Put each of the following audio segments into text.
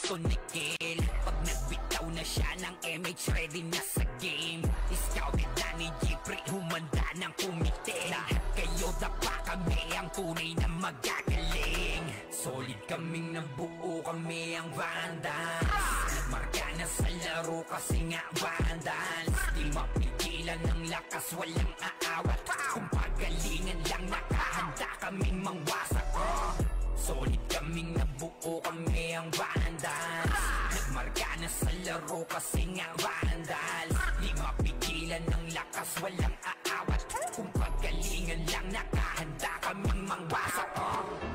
sunikil. Pag nagbitaw na siya ng MH, ready na sa game. Scouted na ni Jeffrey, humanda ng kumite. Lahat kayo dapa, kami ang tunay na magagaling. Solid kaming nabuo, kami ang Vandals. Nagmarka na sa laro kasi nga Vandals. Di mapigilan ng lakas, walang aawat. Kung pagalingan lang, nakahanda kaming mangwasak. Solid kaming nabuo, kami ang Vandals. Nagmarka na sa laro kasi nga Vandals. Di mapigilan ng lakas, walang aawat. Kung pagalingan lang, nakahanda kaming mangwasak.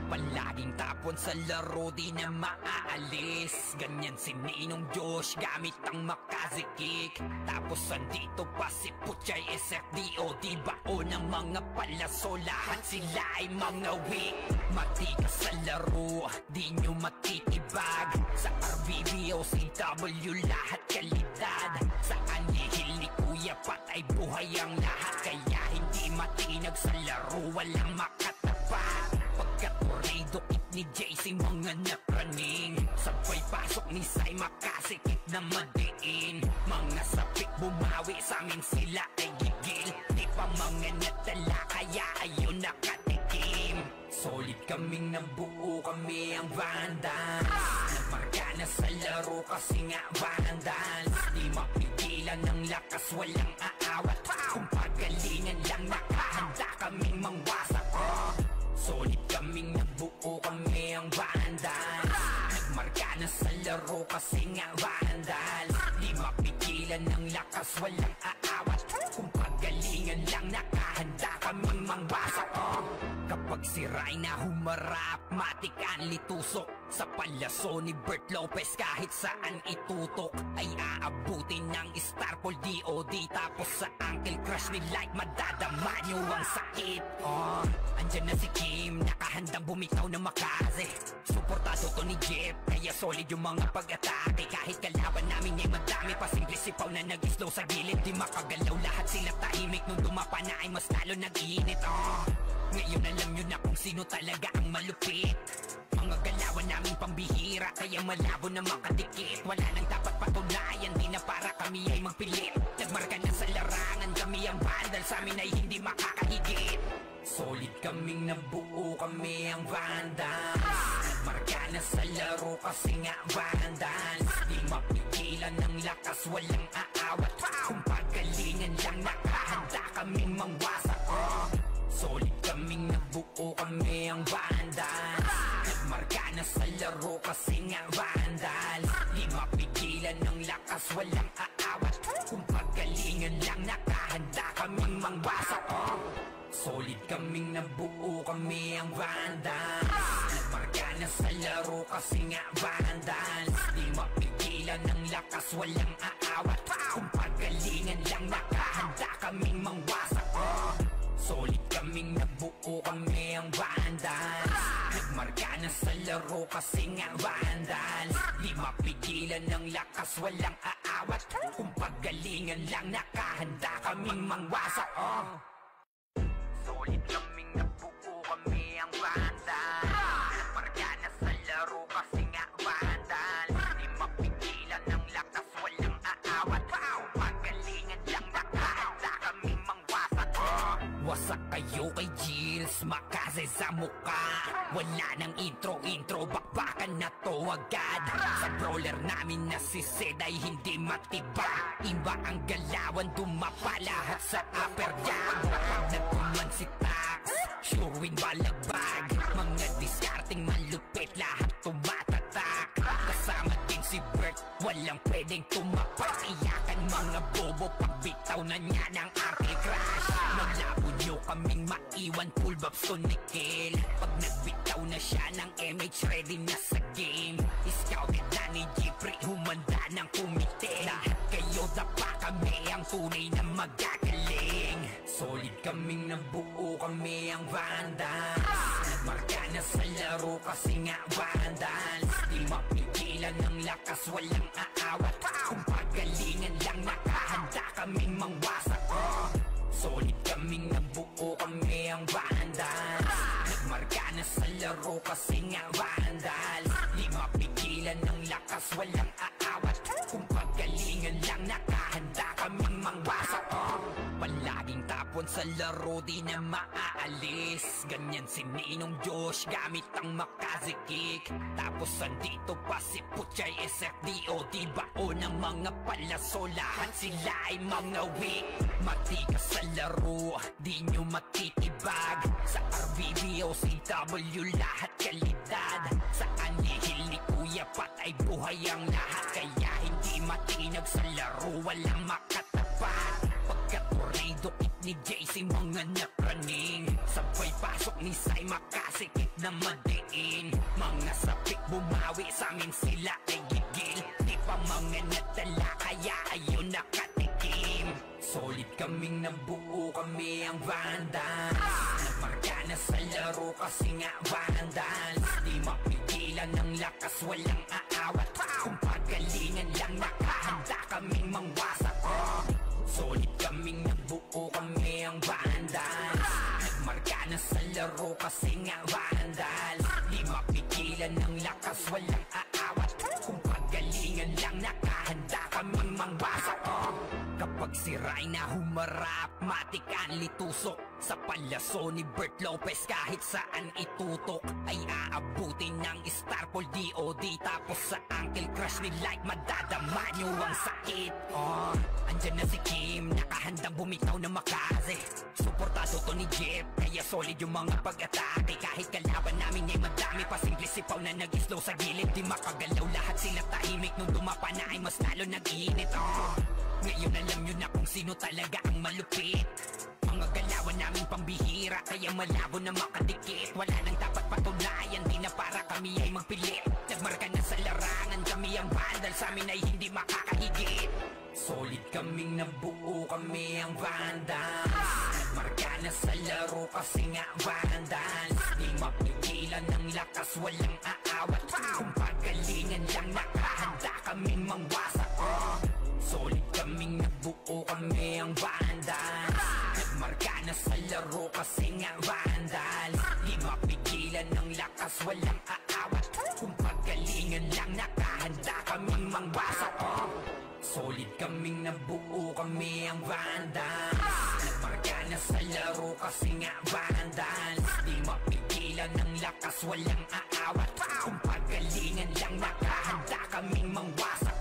Palaging tapon sa laro, di na maaalis. Ganyan si Ninong Josh, gamit ang makazikik. Tapos andito pa si Puchay SFDO. Di bao ng mga palaso, lahat sila ay mga weak. Matigas sa laro, di nyo matitibag. Sa RBBO, CW, lahat kalidad. Sa anihil ni Kuya Pat ay buhay ang lahat. Kaya hindi matinag sa laro, walang makatapat. Pagka-tornado kit ni JC, mga napraning. Sabay pasok ni Sai, makasikip na madiin. Mga sapik bumawi, sa amin sila ay gigil. Di pa mga natala, kaya ayun nakatikim. Solid kaming nabuo, kami ang Vandals. Nagmarka na sa laro kasi nga Vandals. Di mapigilan ng lakas, walang aawat. Kung pagalingan lang, nakahanda kaming mangwasak. Solid kaming nabuo, kami ang Vandals. Nagmarka na sa laro kasi nga Vandals. Di mapigilan ng lakas, walang aawat. Kung pagalingan lang, nakahanda kaming mangwasak. Kapag si Rayna humarap, matik ang litusok. Sa palaso ni Bert Lopez, kahit saan itutok ay aabutin ng Starpol DOD. Tapos sa Uncle Crush ni Light, madadama nyo ang sakit. Andyan na si Kim, nakahandang bumitaw ng makaze. Suportado to ni Jeff, kaya solid yung mga pag-atake. Kahit kalaban namin ay madami, pasimple sipaw na nag-slow sa gilid. Di makagalaw, lahat sila tahimik. Nung dumapa na ay mas lalo nag-iinit. Ngayon alam nyo na kung sino talaga ang malupit. Mga galawan namin pambihira, kaya malabo na makadikit. Wala nang dapat patunayan, di na para kami ay magpilit. Nagmarka na sa larangan, kami ang Vandals, sa amin ay hindi makakahigit. Solid kaming nabuo, kami ang Vandals. Nagmarka na sa laro kasi nga Vandals. Di mapigilan ng lakas, walang aawat. Kung pagalingan lang, nakahanda kaming mangwasak. Solid kaming nabuo, kami ang Vandals. Nagmarka na sa laro kasi nga Vandals. Di mapigilan ng lakas, walang aawat. Kung pagalingan lang, nakahanda kaming mangwasak. Solid kaming nabuo, kami ang Vandals. Nagmarka na sa laro kasi nga Vandals. Di mapigilan ng lakas, walang aawat. Kung pagalingan lang, nakahanda kaming mangwasak. Solid kaming nabuo, kami ang Vandals. Nagmarka na sa laro kasi nga Vandals. Di mapigilan ng lakas, walang aawat. Kung pagalingan lang, nakahanda kaming mangwasak. Solid kaming nabuo, kami ang Vandals. Nagmarka na sa laro kasi nga Vandals. Di mapigilan ng lakas, walang aawat. Kung pagalingan lang, nakahanda kaming mangwasak. Wasak kayo kay Jills, makaze sa muka. Wala nang intro, bakbakan na to agad. Sa brawler namin na si Zed ay hindi matibag. Iba ang galawan, dumapa lahat sa upper jab. Kapag nagtuman si Tax, sure win balagbag. Mga discarding malupit, lahat tumatatak. Kasama din si Bert, walang pwedeng tumapak. Iyakan mga bobo, pagbitaw na niya ng Uncle Crush. Malabo nyo kaming maiwan, full babs to Nikil. Pag nagbitaw na siya ng MH, ready na sa game. Scouted na ni Jeffrey, humanda ng kumite. Lahat kayo dapa, kami ang tunay na magagaling. Solid kaming nabuo, kami ang Vandals. Nagmarka na sa laro kasi nga Vandals. Di mapigilan ng lakas, walang aawat. Kung pagalingan lang, nakahanda kaming mangwasak. Solid kaming nabuo, kami ang Vandals. Nagmarka na sa laro kasi nga Vandals. Di mapigilan ng lakas, lakas, walang aawat. Kung pagalingan lang, nakahanda kaming mangwasa. Palaging tapon sa laro, di na maaalis. Ganyan si Ninong Josh, gamit ang makazikik. Tapos andito pa si Puchay, SFDO, di bao ng mga palaso. Lahat sila ay mga weak. Matikas sa laro, di nyo matitibag. Sa RBBO, CW, lahat kalidad. Sa anihil ni Kuya Pat ay buhay ang lahat. Kaya hindi matinag sa laro, walang makatapat. Pagka-tornado kit ni JC, mga napraning. Sabay pasok ni Sai, makasikip na madiin. Mga sapik bumawi, sa amin sila ay gigil. Di pa mga natala, kaya ayun nakatikim. Solid kaming nabuo, kami ang Vandals. Nagmarka na sa laro kasi nga Vandals. Di mapigilan ng lakas, walang aawat. Kung pagalingan lang, nakahanda kaming mangwasak. Solid kaming nabuo, kami ang Vandals. Nagmarka na sa laro kasi nga Vandals. Di mapigilan ng lakas, walang aawat. Kung pagalingan lang, nakahanda kaming mangwasak. Kapag si Rayna humarap, matik ang litusok. Sa palaso ni Bert Lopez, kahit saan itutok ay aabutin ng Starpol DOD. Tapos sa Uncle Crush ni Light, madadama nyo ang sakit. Andyan na si Kim, nakahandang bumitaw na makaze. Suportado to ni Jeff, kaya solid yung mga pag-atake. Kahit kalaban namin ay madami pa, simple sipaw na nag-slow sa gilid. Di makagalaw, lahat sila tahimik. Nung dumapa na ay mas lalo nag-iinit. Ngayon alam nyo na kung sino talaga ang malupit. Mga galawan namin pambihira, kaya malabo na makadikit. Wala nang dapat patunayan, di na para kami ay magpilit. Nagmarka na sa larangan, kami ang Vandals, sa amin ay hindi makakahigit. Solid kaming nabuo, kami ang Vandals. Nagmarka na sa laro kasi nga Vandals. Di mapigilan ng lakas, walang aawat. Kung pagalingan lang, nakahanda kaming mangwasak. Solid kaming nabuo, kami ang Vandals. Nagmarka na sa laro kasi nga Vandals. Di mapigilan ng lakas, walang aawat. Kung pagalingan lang, nakahanda kaming mangwasak. Solid kaming nabuo, kami ang Vandals. Nagmarka na sa laro kasi nga Vandals. Di mapigilan ng lakas, walang aawat. Kung pagalingan lang, nakahanda kaming mangwasak.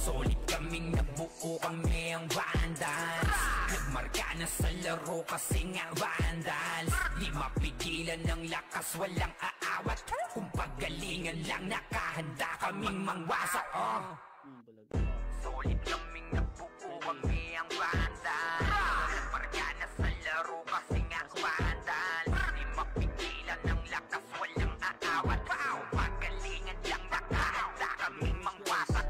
Solid kaming nabuo, kami ang Vandals. Nagmarka na sa laro kasi nga Vandals. Di mapigilan ng lakas, walang aawat. Kung pagalingan lang, nakahanda kaming mangwasak. Solid kaming nabuo, kami ang Vandals. Nagmarka na sa laro kasi nga Vandals. Di mapigilan ng lakas, walang aawat. Kung pagalingan lang, nakahanda kaming mangwasak.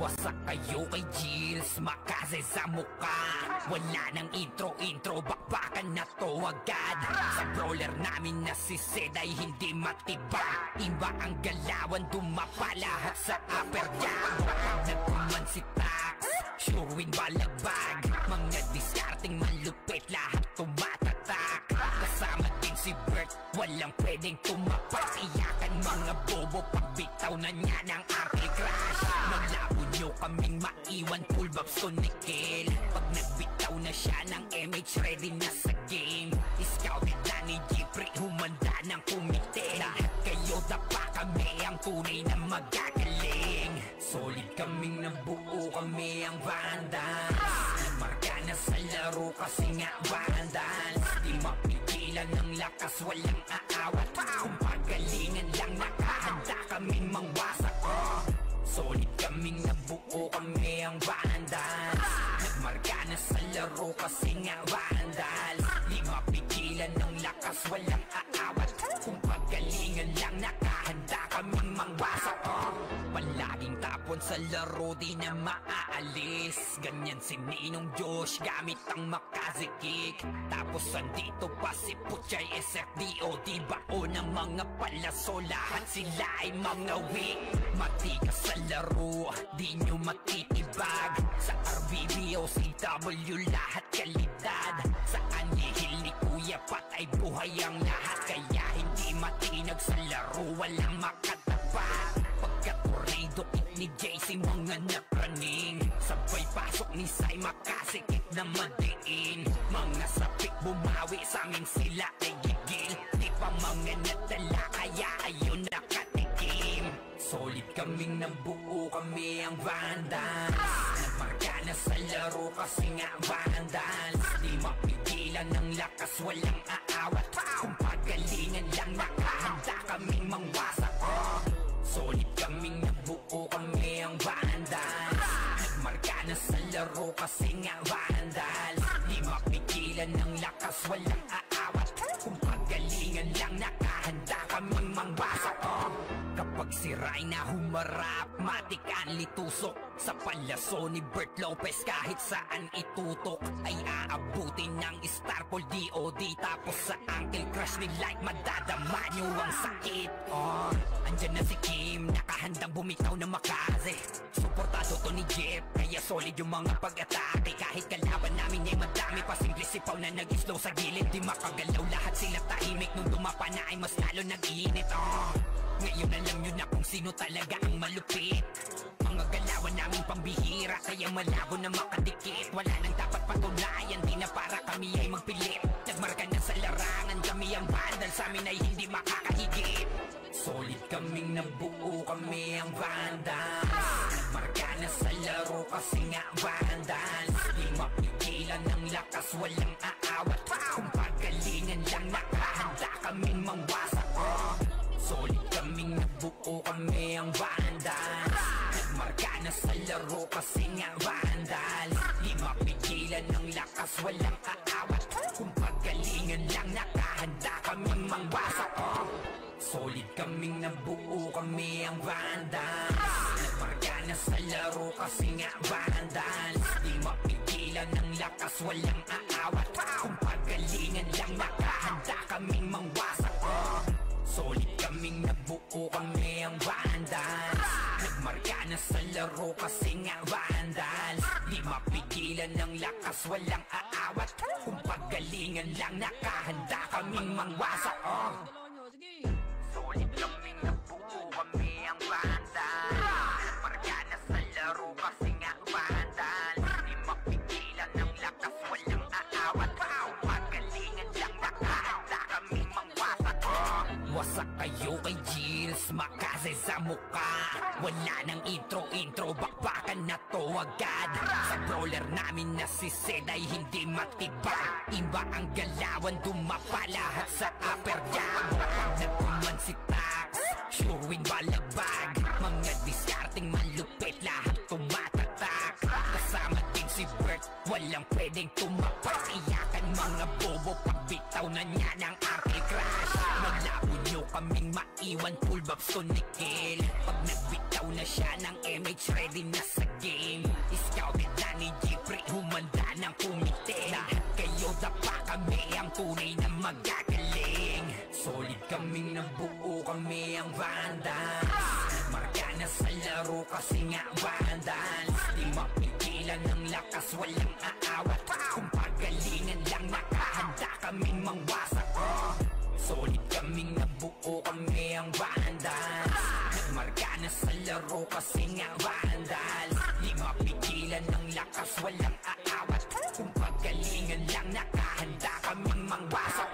Wasak kayo kay Gilles, makaze sa mukha. Wala nang intro, bakbakan na to agad. Sa brawler namin na si Zed ay hindi matibag. Iba ang galawan, dumapa lahat sa upper jab. Nagkuman si Tax, sure win balagbag. Mga diskarting malupit, lahat tumatatak. Kasama din si Bert, walang pwedeng tumapak. Iyakan mga bobo, pagbitaw na niya ng Uncle Crush. Malabo nyo kaming maiwan, full babs to Nickel. Pag nagbitaw na siya ng MH, ready na sa game. Scouted na ni Jeffrey, humanda ng kumite. Lahat kayo dapa, kami ang tunay na magagaling. Solid kaming nabuo, kami ang Vandals. Nagmarka na sa laro kasi nga Vandals. Di mapigilan ng lakas, walang aawat. Kung pagalingan lang, nakahanda kaming mangwasak. Solid kaming nabuo, kami ang Vandals. Nagmarka na sa laro kasi nga Vandals. Di mapigilan ng lakas, walang aawat. Kung pagalingan lang, nakahanda kaming mangwasak. Palaging tapon sa laro, di na maaalis. Ganyan si Ninong Josh, gamit ang makazikik. Tapos andito pa si Puchay, SFDO, di bao ng mga palaso. Lahat sila ay mga weak. Matikas sa laro, di nyo matitibag. Sa RBBO, CW, lahat kalidad. Sa anihil ni Kuya Pat ay buhay ang lahat. Kaya hindi matinag sa laro, walang makatapat. Pagka-tornado ni JC, mga napraning. Sabay pasok ni Sai, makasikip na madiin. Mga sapik bumawi sa amin, sila ay gigil. Di pa mga natala, kaya ayun nakatikim. Solid kaming nabuo, kami ang Vandals. Nagmarka na sa laro kasi nga Vandals. Di mapigilan ng lakas, walang aawat. Kung pagalingan lang, nakahanda kaming mangwasak. Solid kaming nabuo, kami ang Vandals. Nagmarka na sa laro kasi nga Vandals. Di mapigilan ng lakas, walang aawat. Kung pagalingan lang, nakahanda kaming mangwasak. Kapag si Rayna humarap, matik ang litusok. Sa palaso ni Bert Lopez, kahit saan itutok ay aabutin ng Starpol DOD. Tapos sa Uncle Crush ni Light, madadama nyo ang sakit. Andyan na si Kim, nakahandang bumitaw na makaze. Suportado to ni Jeff, kaya solid yung mga pag-atake. Kahit kalaban namin ay madami pa, simple sipaw na nag-slow sa gilid. Di makagalaw, lahat sila tahimik. Nung dumapa na ay mas lalo nag-iinit. Ngayon alam nyo na kung sino talaga ang malupit. Mga galawan namin pambihira, kaya malabo na makadikit. Wala nang dapat patunayan, di na para kami ay magpilit. Nagmarka na sa larangan, kami ang Vandals, sa amin ay hindi makakahigit. Solid kaming nabuo, kami ang Vandals. Nagmarka na sa laro kasi nga Vandals. Di mapigilan ng lakas, walang aawat. Kung pagalingan lang, nakahanda kaming mangwasak. Solid kaming nabuo, kami ang Vandals. Nagmarka na sa laro kasi nga Vandals. Di mapigilan ng lakas, walang aawat. Kung pagalingan lang, nakahanda kaming mangwasak. Solid kaming nabuo, kami ang Vandals. Nagmarka na sa laro kasi nga Vandals. Di mapigilan ng lakas, walang aawat. Kung pagalingan lang, nakahanda kaming mangwasak. Solid kaming nabuo, kami ang Vandals. Nagmarka na sa laro kasi nga Vandals. Di mapigilan ng lakas, walang aawat. Kung pagalingan lang, nakahanda kaming mangwasak. Solid kaming nabuo, kami ang Vandals. Nagmarka na sa laro kasi nga Vandals. Di mapigilan ng lakas, walang aawat. Kung pagalingan lang, nakahanda kaming mangwasak. Wasak kayo kay Gilles, makaze sa muka. Wala nang intro, bakbakan na to agad. Sa brawler namin na si Zed ay hindi matibay. Iba ang galawan, dumapa lahat sa upper jab. Nagkuman si Tax, sure win balagbag. Mga diskarting malupit, lahat tumatatak. Kasama din si Bert, walang pwedeng tumapak. Iyakan mga bobo, pagbitaw na niya ng Uncle Crush. Malabo nyo kaming maiwan, full babs to Nickel. Pag nagbitaw na siya ng MH, ready na sa game. Scouted na ni Jeffrey, humanda ng kumite. Lahat kayo dapa, kami ang tunay na magagaling. Solid kaming nabuo, kami ang Vandals. Nagmarka na sa laro kasi nga Vandals. Di mapigilan ng lakas, walang aawat. Kung pagalingan lang, nakahanda kaming mangwasak. Solid kaming nabuo, kami ang Vandals. Nagmarka na sa laro kasi nga Vandals. Di mapigilan ng lakas, walang aawat. Kung pagalingan lang, nakahanda kaming mangwasak.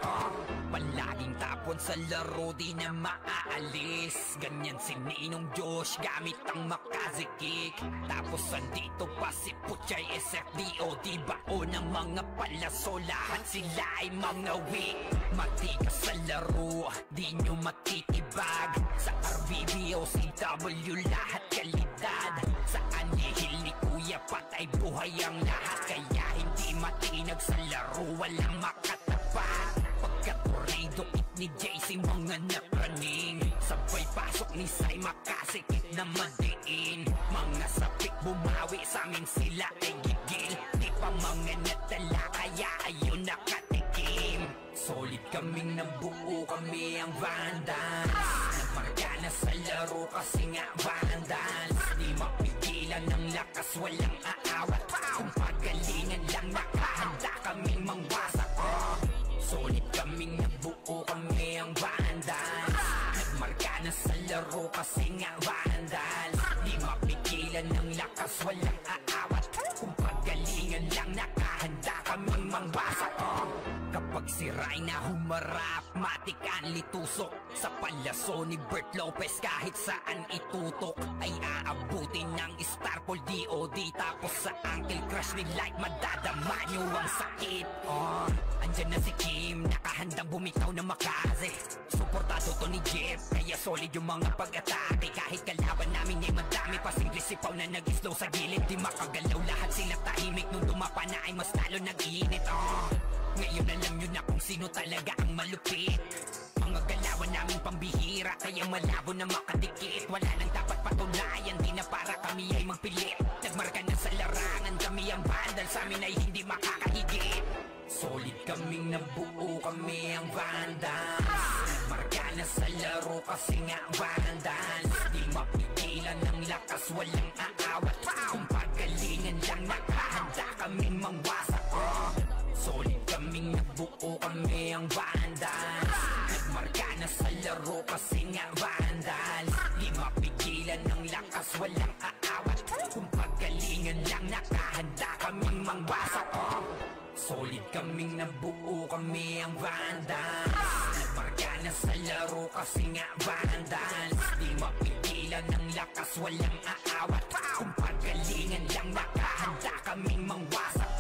Palaging tapon sa laro, di na maaalis. Ganyan si Ninong Josh, gamit ang makaze kick. Tapos andito pa si Puchay, SFDOD, bao ng mga palaso. Lahat sila ay mga weak. Matikas sa laro, di nyo matitibag. Sa RBB o CW, lahat kalidad. Sa anihil ni Kuya patay buhay ang lahat. Kaya hindi matinag sa laro, walang makatapat. Pagkatorido it ni JC, mga napraning. Sabay pasok ni Sai, makasikip na madiin. Mga sapik bumawi, sa amin sila ay gigil. Di pa mga natala, kaya ayun nakatikim. Solid kaming nabuo, kami ang Vandals. Nagmarka na sa laro kasi nga Vandals. Di mapigilan ng lakas, walang aawat. Kung pagalingan lang, nakahanda kaming mangwasak. Solid kaming nabuo, kami ang Vandals. Nagmarka na sa laro kasi nga Vandals. Di mapigilan mapigilan ng lakas, walang aawat. Kung pagalingan lang, nakahanda kaming mangwasak. Kapag si Rhina humarap, matik ang litusok. Sa palaso ni Bert Lopez kahit saan itutok ay aabutin ng Starpol DOD. Tapos sa Uncle Crush ni Light madadama nyo ang sakit. Andyan na si Kim, nakahandang bumitaw na makaze. Suportado to ni Jeff, kaya solid yung mga pag-atake. Kahit kalaban namin ay madami pa, simple sipaw na nag-slow sa gilid. Di makagalaw, lahat sila tahimik. Nung dumapa na ay mas lalo nag-iinit. Ngayon alam nyo na kung sino talaga ang malupit. Mga galawan namin pambihira, kaya malabo na makadikit. Wala nang dapat patunayan, di na para kami ay magpilit. Nagmarka na sa larangan, kami ang vandal, sa amin ay hindi makakahigit. Solid kaming nabuo, kami ang vandals. Nagmarka na sa laro kasi nga vandals. Di mapigilan ng lakas, walang aawat. Kung pagalingan lang, nakahanda kaming mangwasak. Solid kaming nabuo, kami ang vandals. Nagmarka na sa laro kasi nga vandals. Di mapigilan ng lakas, walang aawat. Kung pagalingan lang, nakahanda kaming mangwasak. Solid kaming nabuo, kami ang vandals. Nagmarka na sa laro kasi nga vandals. Di mapigilan ng lakas, walang aawat. Kung pagalingan lang, nakahanda kaming mangwasak.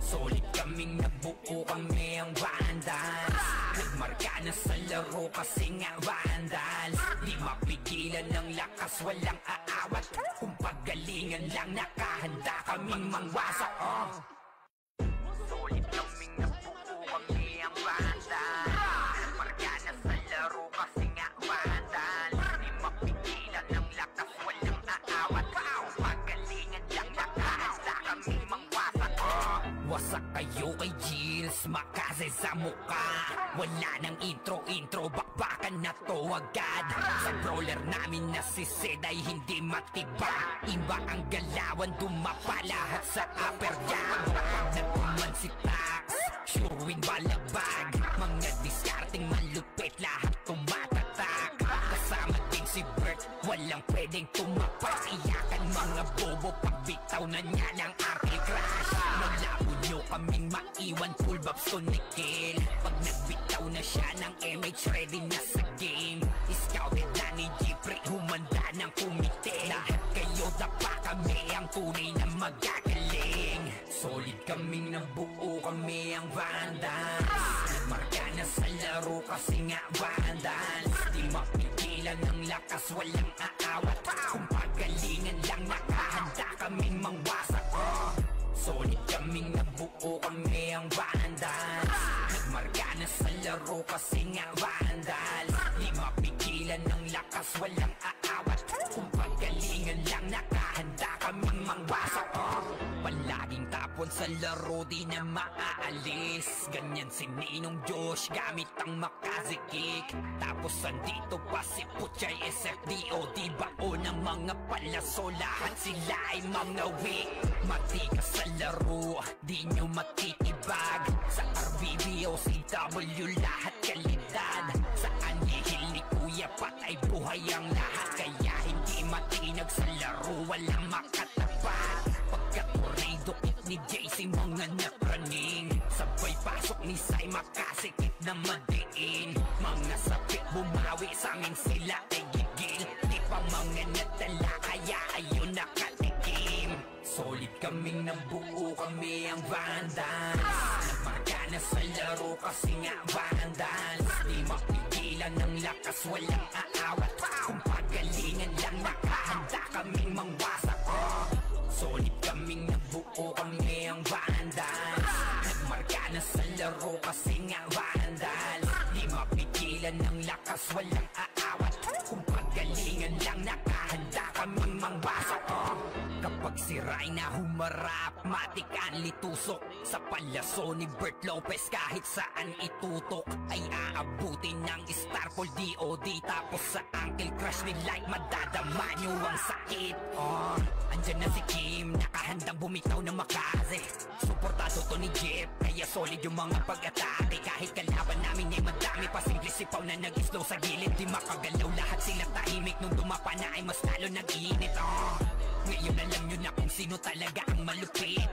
Solid kaming nabuo, kami ang vandals. Nagmarka na sa laro kasi nga vandals. Di mapigilan ng lakas, walang aawat. Kung pagalingan lang, nakahanda kaming mangwasak. Solid kaming nabuo, kami ang vandals. Nagmarka na sa laro kasi nga vandals. Di mapigilan ng lakas, walang aawat. Kung pagalingan lang, nakahanda kaming mangwasak. Wasak kayo kay Gilles, makaze sa muka. Wala nang intro, bakbakan na to agad. Sa brawler namin na si Zed ay hindi matiba. Iba ang galawan, dumapa lahat sa upper jam. Nagpuman si Tax, sure win balabag. Mga diskarting malupit, lahat tumatatak. Kasama din si Bert, walang pwedeng tumapas. Iyakan mga bobo, pagbitaw na niya ng Uncle Crush. Malabo nyo kaming maiwan, full babs to Nikil. Pag nagbitaw na siya ng MH, ready na sa game. Scouted na ni Jeffrey, humanda ng kumite. Lahat kayo dapa, kami ang tunay na magagaling. Solid kaming nabuo, kami ang vandals. Nagmarka na sa laro kasi nga vandals. Di mapigilan ng lakas, walang aawat. Kung pagalingan lang, nakahanda kaming mangwasak. Solid kaming nabuo, kami ang vandals. Nagmarka na sa laro kasi nga vandals. Di mapigilan ng lakas, walang aawat. Kung pagalingan lang, nakahanda kaming mangwasak. Palaging tapon sa laro, di na maaalis. Ganyan si Ninong Josh, gamit ang makaze kick. Tapos andito pa si Puchay SFDO. Di bao ng mga palaso, lahat sila ay mga weak. Matikas sa laro, di nyo matitibag. Sa RBBO, CW, lahat kalidad. Sa anihil ni Kuya patay buhay ang lahat. Kaya hindi matinag sa laro, walang makatapat. Pagka-tornado kit ni JC, mga napraning. Sabay pasok ni Sai, makasikip na madiin. Mga sapit bumawi, sa amin sila ay gigil. Di pa mga natala, kaya ayun nakatikim. Solid kaming nabuo, kami ang vandals. Nagmarka na sa laro kasi nga vandals. Di mapigilan ng lakas, walang aawat. Kung pagalingan lang, nakahanda kaming mangwasak. Solid kaming nabuo, kami ang vandals. Nagmarka na sa laro kasi nga vandals. Di mapigilan ng lakas, walang aawat. Kung pagalingan lang, nakahanda kaming mangwasak. Kapag si Rhina humarap, matik ang litusok. Sa palaso ni Bert Lopez kahit saan itutok ay aabutin ng Starpol DOD. Tapos sa Uncle Crush ni Light madadama nyo ang sakit. Andyan na si Kim, nakahandang bumitaw na makaze. Suportado to ni Jeff, kaya solid yung mga pag-atake. Kahit kalaban namin ay madami pa, simple sipaw na nag-slow sa gilid. Di makagalaw, lahat sila tahimik. Nung dumapa na ay mas lalo nag-iinit. Ngayon alam nyo na kung sino talaga ang malupit.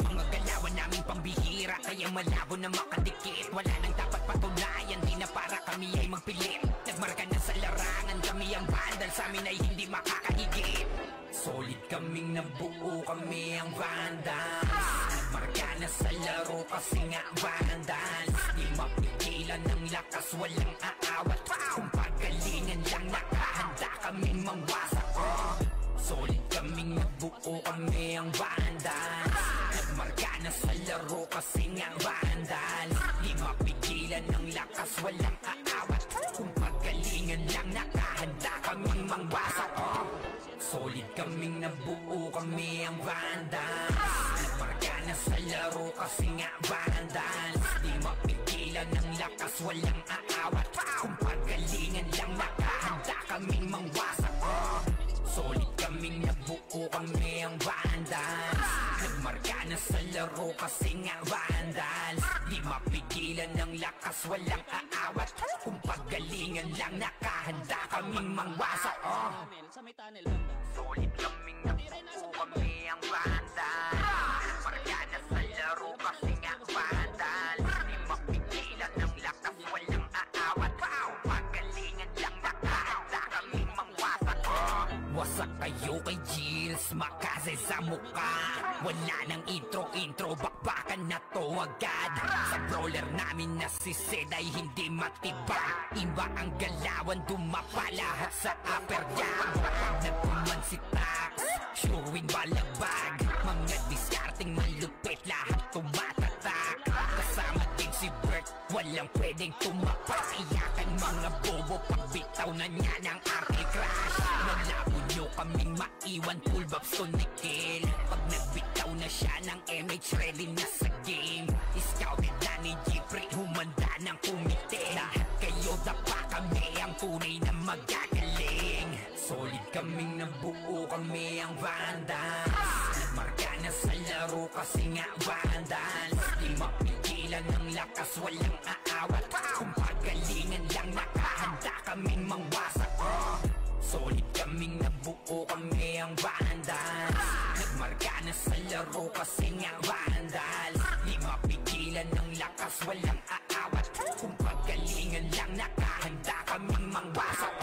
Mga galawan naming pambihira, kaya malabo na makadikit. Wala nang dapat patunayan, di na para kami ay magpilit. Nagmarka na sa larangan, kami ang vandal, sa amin ay hindi makakahigit. Solid kaming nabuo, kami ang vandals. Nagmarka na sa laro kasi nga vandals. Di mapigilan ng lakas, walang aawat. Kung pagalingan lang nakahanda kaming mangwasak. Solid kaming nabuo, kami ang vandals. Nagmarka na sa laro kasi nga vandals. Di mapigilan ng lakas, walang aawat. Kung pagalingan lang nakahanda kaming mangwasak. Solid kaming nabuo, kami ang vandals. Nagmarka na sa laro kasi nga vandals. Di mapigilan ng lakas, walang aawat. Kung pagalingan lang nakahanda kaming mangwasak. Solid kaming nabuo, kami ang vandals. Nagmarka na sa laro kasi nga vandals. Di mapigilan ng lakas, walang aawat. Kung pagalingan lang nakahanda kaming mangwasak. Solid kaming nabuo, kami ang vandals. Nagmarka na sa laro kasi nga vandals. Di mapigilan ng lakas, walang aawat. Kung pagalingan lang nakahanda kaming mangwasak. Wasak kayo kay Gilles, makase sa mukha. Wala nang intro, bakbakan na to agad. Sa brawler namin na si Zed ay hindi matibay. Iba ang galawan, dumapa lahat sa upper jab. Pag nagpuman si Tax, sure win balagbag. Mga diskarting malupit, lahat tumatatak. Kasama din si Bert, walang pwedeng tumapak. Iyakan mga bobo, pagbitaw na niya ng anti-crash. Malabo nyo kaming maiwan, full babs to Nikil. Pag nagbitaw na siya ng MH, ready na sa game. Scouted na ni Jeffrey, humanda ng kumite. Lahat kayo dapa, kami ang tunay na magagaling. Solid kaming nabuo, kami ang vandals. Nagmarka na sa laro kasi nga vandals. Di mapigilan ng lakas, walang aawat. Kung pagalingan lang nakahanda kaming mangwasak. Solid kaming nabuo, kami ang vandals. Nagmarka na sa laro kasi nga vandals. Di mapigilan ng lakas, walang aawat. Kung pagalingan lang nakahanda kaming mangwasak.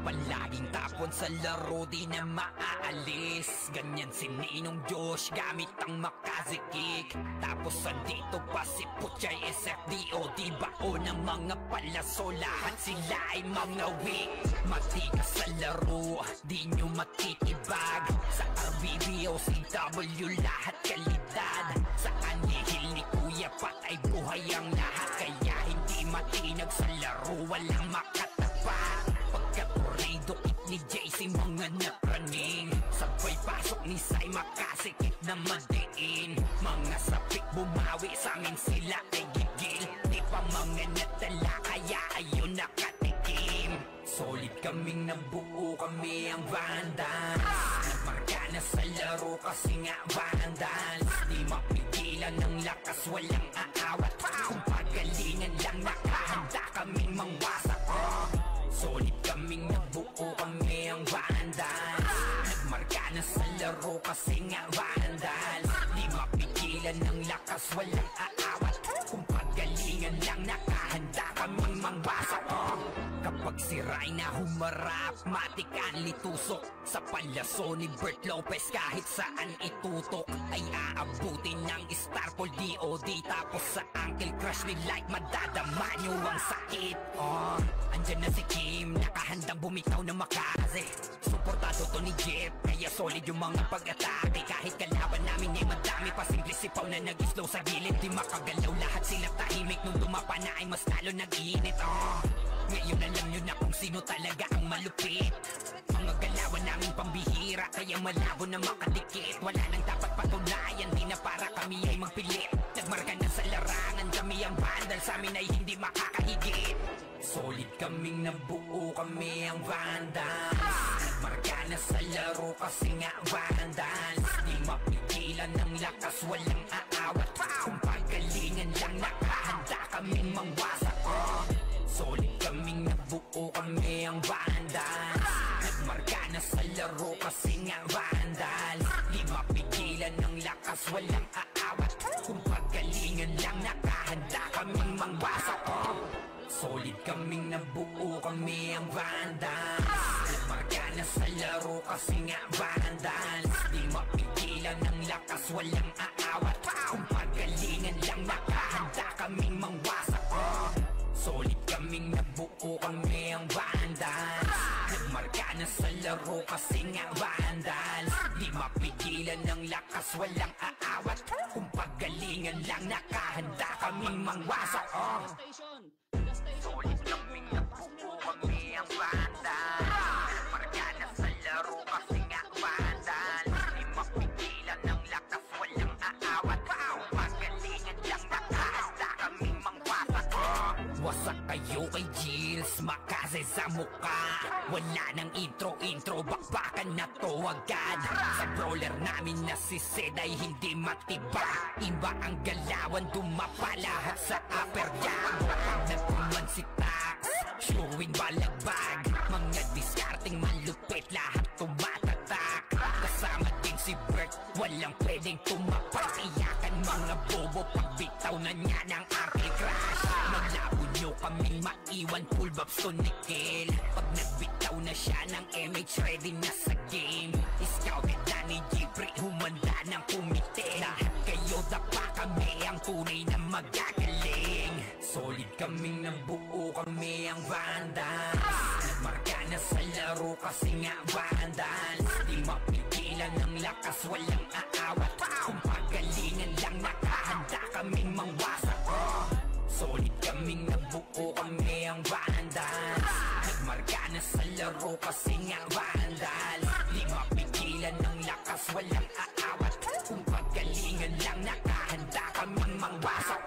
Palaging tapon sa laro, di na maaalis. Ganyan si Ninong Josh, gamit ang Makaze kick. Tapos andito pa si Puchay SFDO, di bao ng mga palaso. Lahat sila ay mga weak. Matigas sa laro, di nyo matitibag. Sa RBBO, CW, lahat kalidad. Sa anihil ni Kuya Pat ay buhay ang lahat. Kaya hindi matinag sa laro, walang makatapat. Pagka-corrido it ni JC, mga napraning. Sabay pasok ni Sai, makasikip na madiin. Mga sapik bumawi, sa amin sila ay gigil. Di pa mga natala, kaya ayun nakatikim. Solid kaming nabuo, kami ang vandals. Nagmarka na sa laro kasi nga vandals. Di mapigilan ng lakas, walang aawat. Kung pagalingan lang nakahanda kaming mangwasak. Solid kaming nabuo, kami ang vandals. Nagmarka na sa laro kasi nga vandals. Di mapigilan ng lakas, walang aawat. Kung pagalingan lang nakahanda kaming mangwasak. Kapag si Rayna humarap, matik ang litusok. Sa palaso ni Bert Lopez, kahit saan itutok ay aabutin ng Starpol DOD. Tapos sa Uncle Crush ni Light, madadama nyo ang sakit. Andyan na si Kim, nakahandang bumitaw na Makaze. Suportado to ni Jeff, kaya solid yung mga pag-atake. Kahit kalaban namin ay madami pa, simple sipaw na nag-slow sa gilid. Di makagalaw, lahat sila tahimik. Nung dumapa na ay mas lalo nag-iinit. Ngayon alam nyo na kung sino talaga ang malupit. Mga galawan namin pambihira, kaya malabo na makadikit. Wala nang dapat patunayan, di na para kami ay magpilit. Nagmarka na sa larangan, kami ang vandal, sa amin ay hindi makakahigit. Solid kaming nabuo, kami ang vandals. Nagmarka na sa laro kasi nga vandals. Di mapigilan ng lakas, walang aawat. Kung pagalingan lang nakahanda kaming mangwasak. Solid kaming nabuo, kami ang vandals. Nagmarka na sa laro kasi nga vandals. lakas, walang aawat. Kung pagalingan lang, nakahanda kaming mangwasak. Solid kaming nabuo, kami ang Vandals. Nagmarka na sa laro kasi nga Vandals. Di mapigilan ng lakas, walang aawat. Kung pagalingan lang, nakahanda kaming mangwasak. Solid kaming nabuo, kami ang Vandals. Nagmarka na sa laro kasi nga Vandals. Di mapigilan ng lakas, walang aawat. Kung pagalingan lang, nakahanda kaming mangwasak. Solid kaming nabuo, kami ang Vandals. Nagmarka na sa laro kasi nga Vandals. Di mapigilan ng lakas, walang aawat. Kung pagalingan lang, nakahanda kaming mangwasak. Wasak kayo kay Jills, makase sa mukha. Wala nang intro, bakbakan na to agad. Sa brawler namin na si Zed ay hindi matiba. Iba ang galawan, dumapa lahat sa upper jab. Nagtuman si Tax, showing balagbag. Mga discarding malupit, lahat tumatatak. Kasama din si Bert, walang pwedeng tumapak. Iyakan mga bobo, pagbitaw na niya ng Uncle Crash. Maglabo nyo kaming maiwan, full bobs to Nickel. Pag nagbitaw na siya ng MH, ready na sa game. Scouted na ni Jibri, humanda ng kumite. Lahat kayo dapa, kami ang tunay na magagaling. Solid kaming nabuo, kami ang Vandals. Nagmarka na sa laro kasi nga Vandals. Di mapigilan ng lakas, walang aawat. Kung pagalingan lang, nakahanda kaming mangwasak. Solid kaming nabuo, kami ang Vandals. Nagmarka na sa laro kasi nga Vandals. Di mapigilan ng lakas, walang aawat. Kung pagalingan lang, nakahanda kaming mangwasak.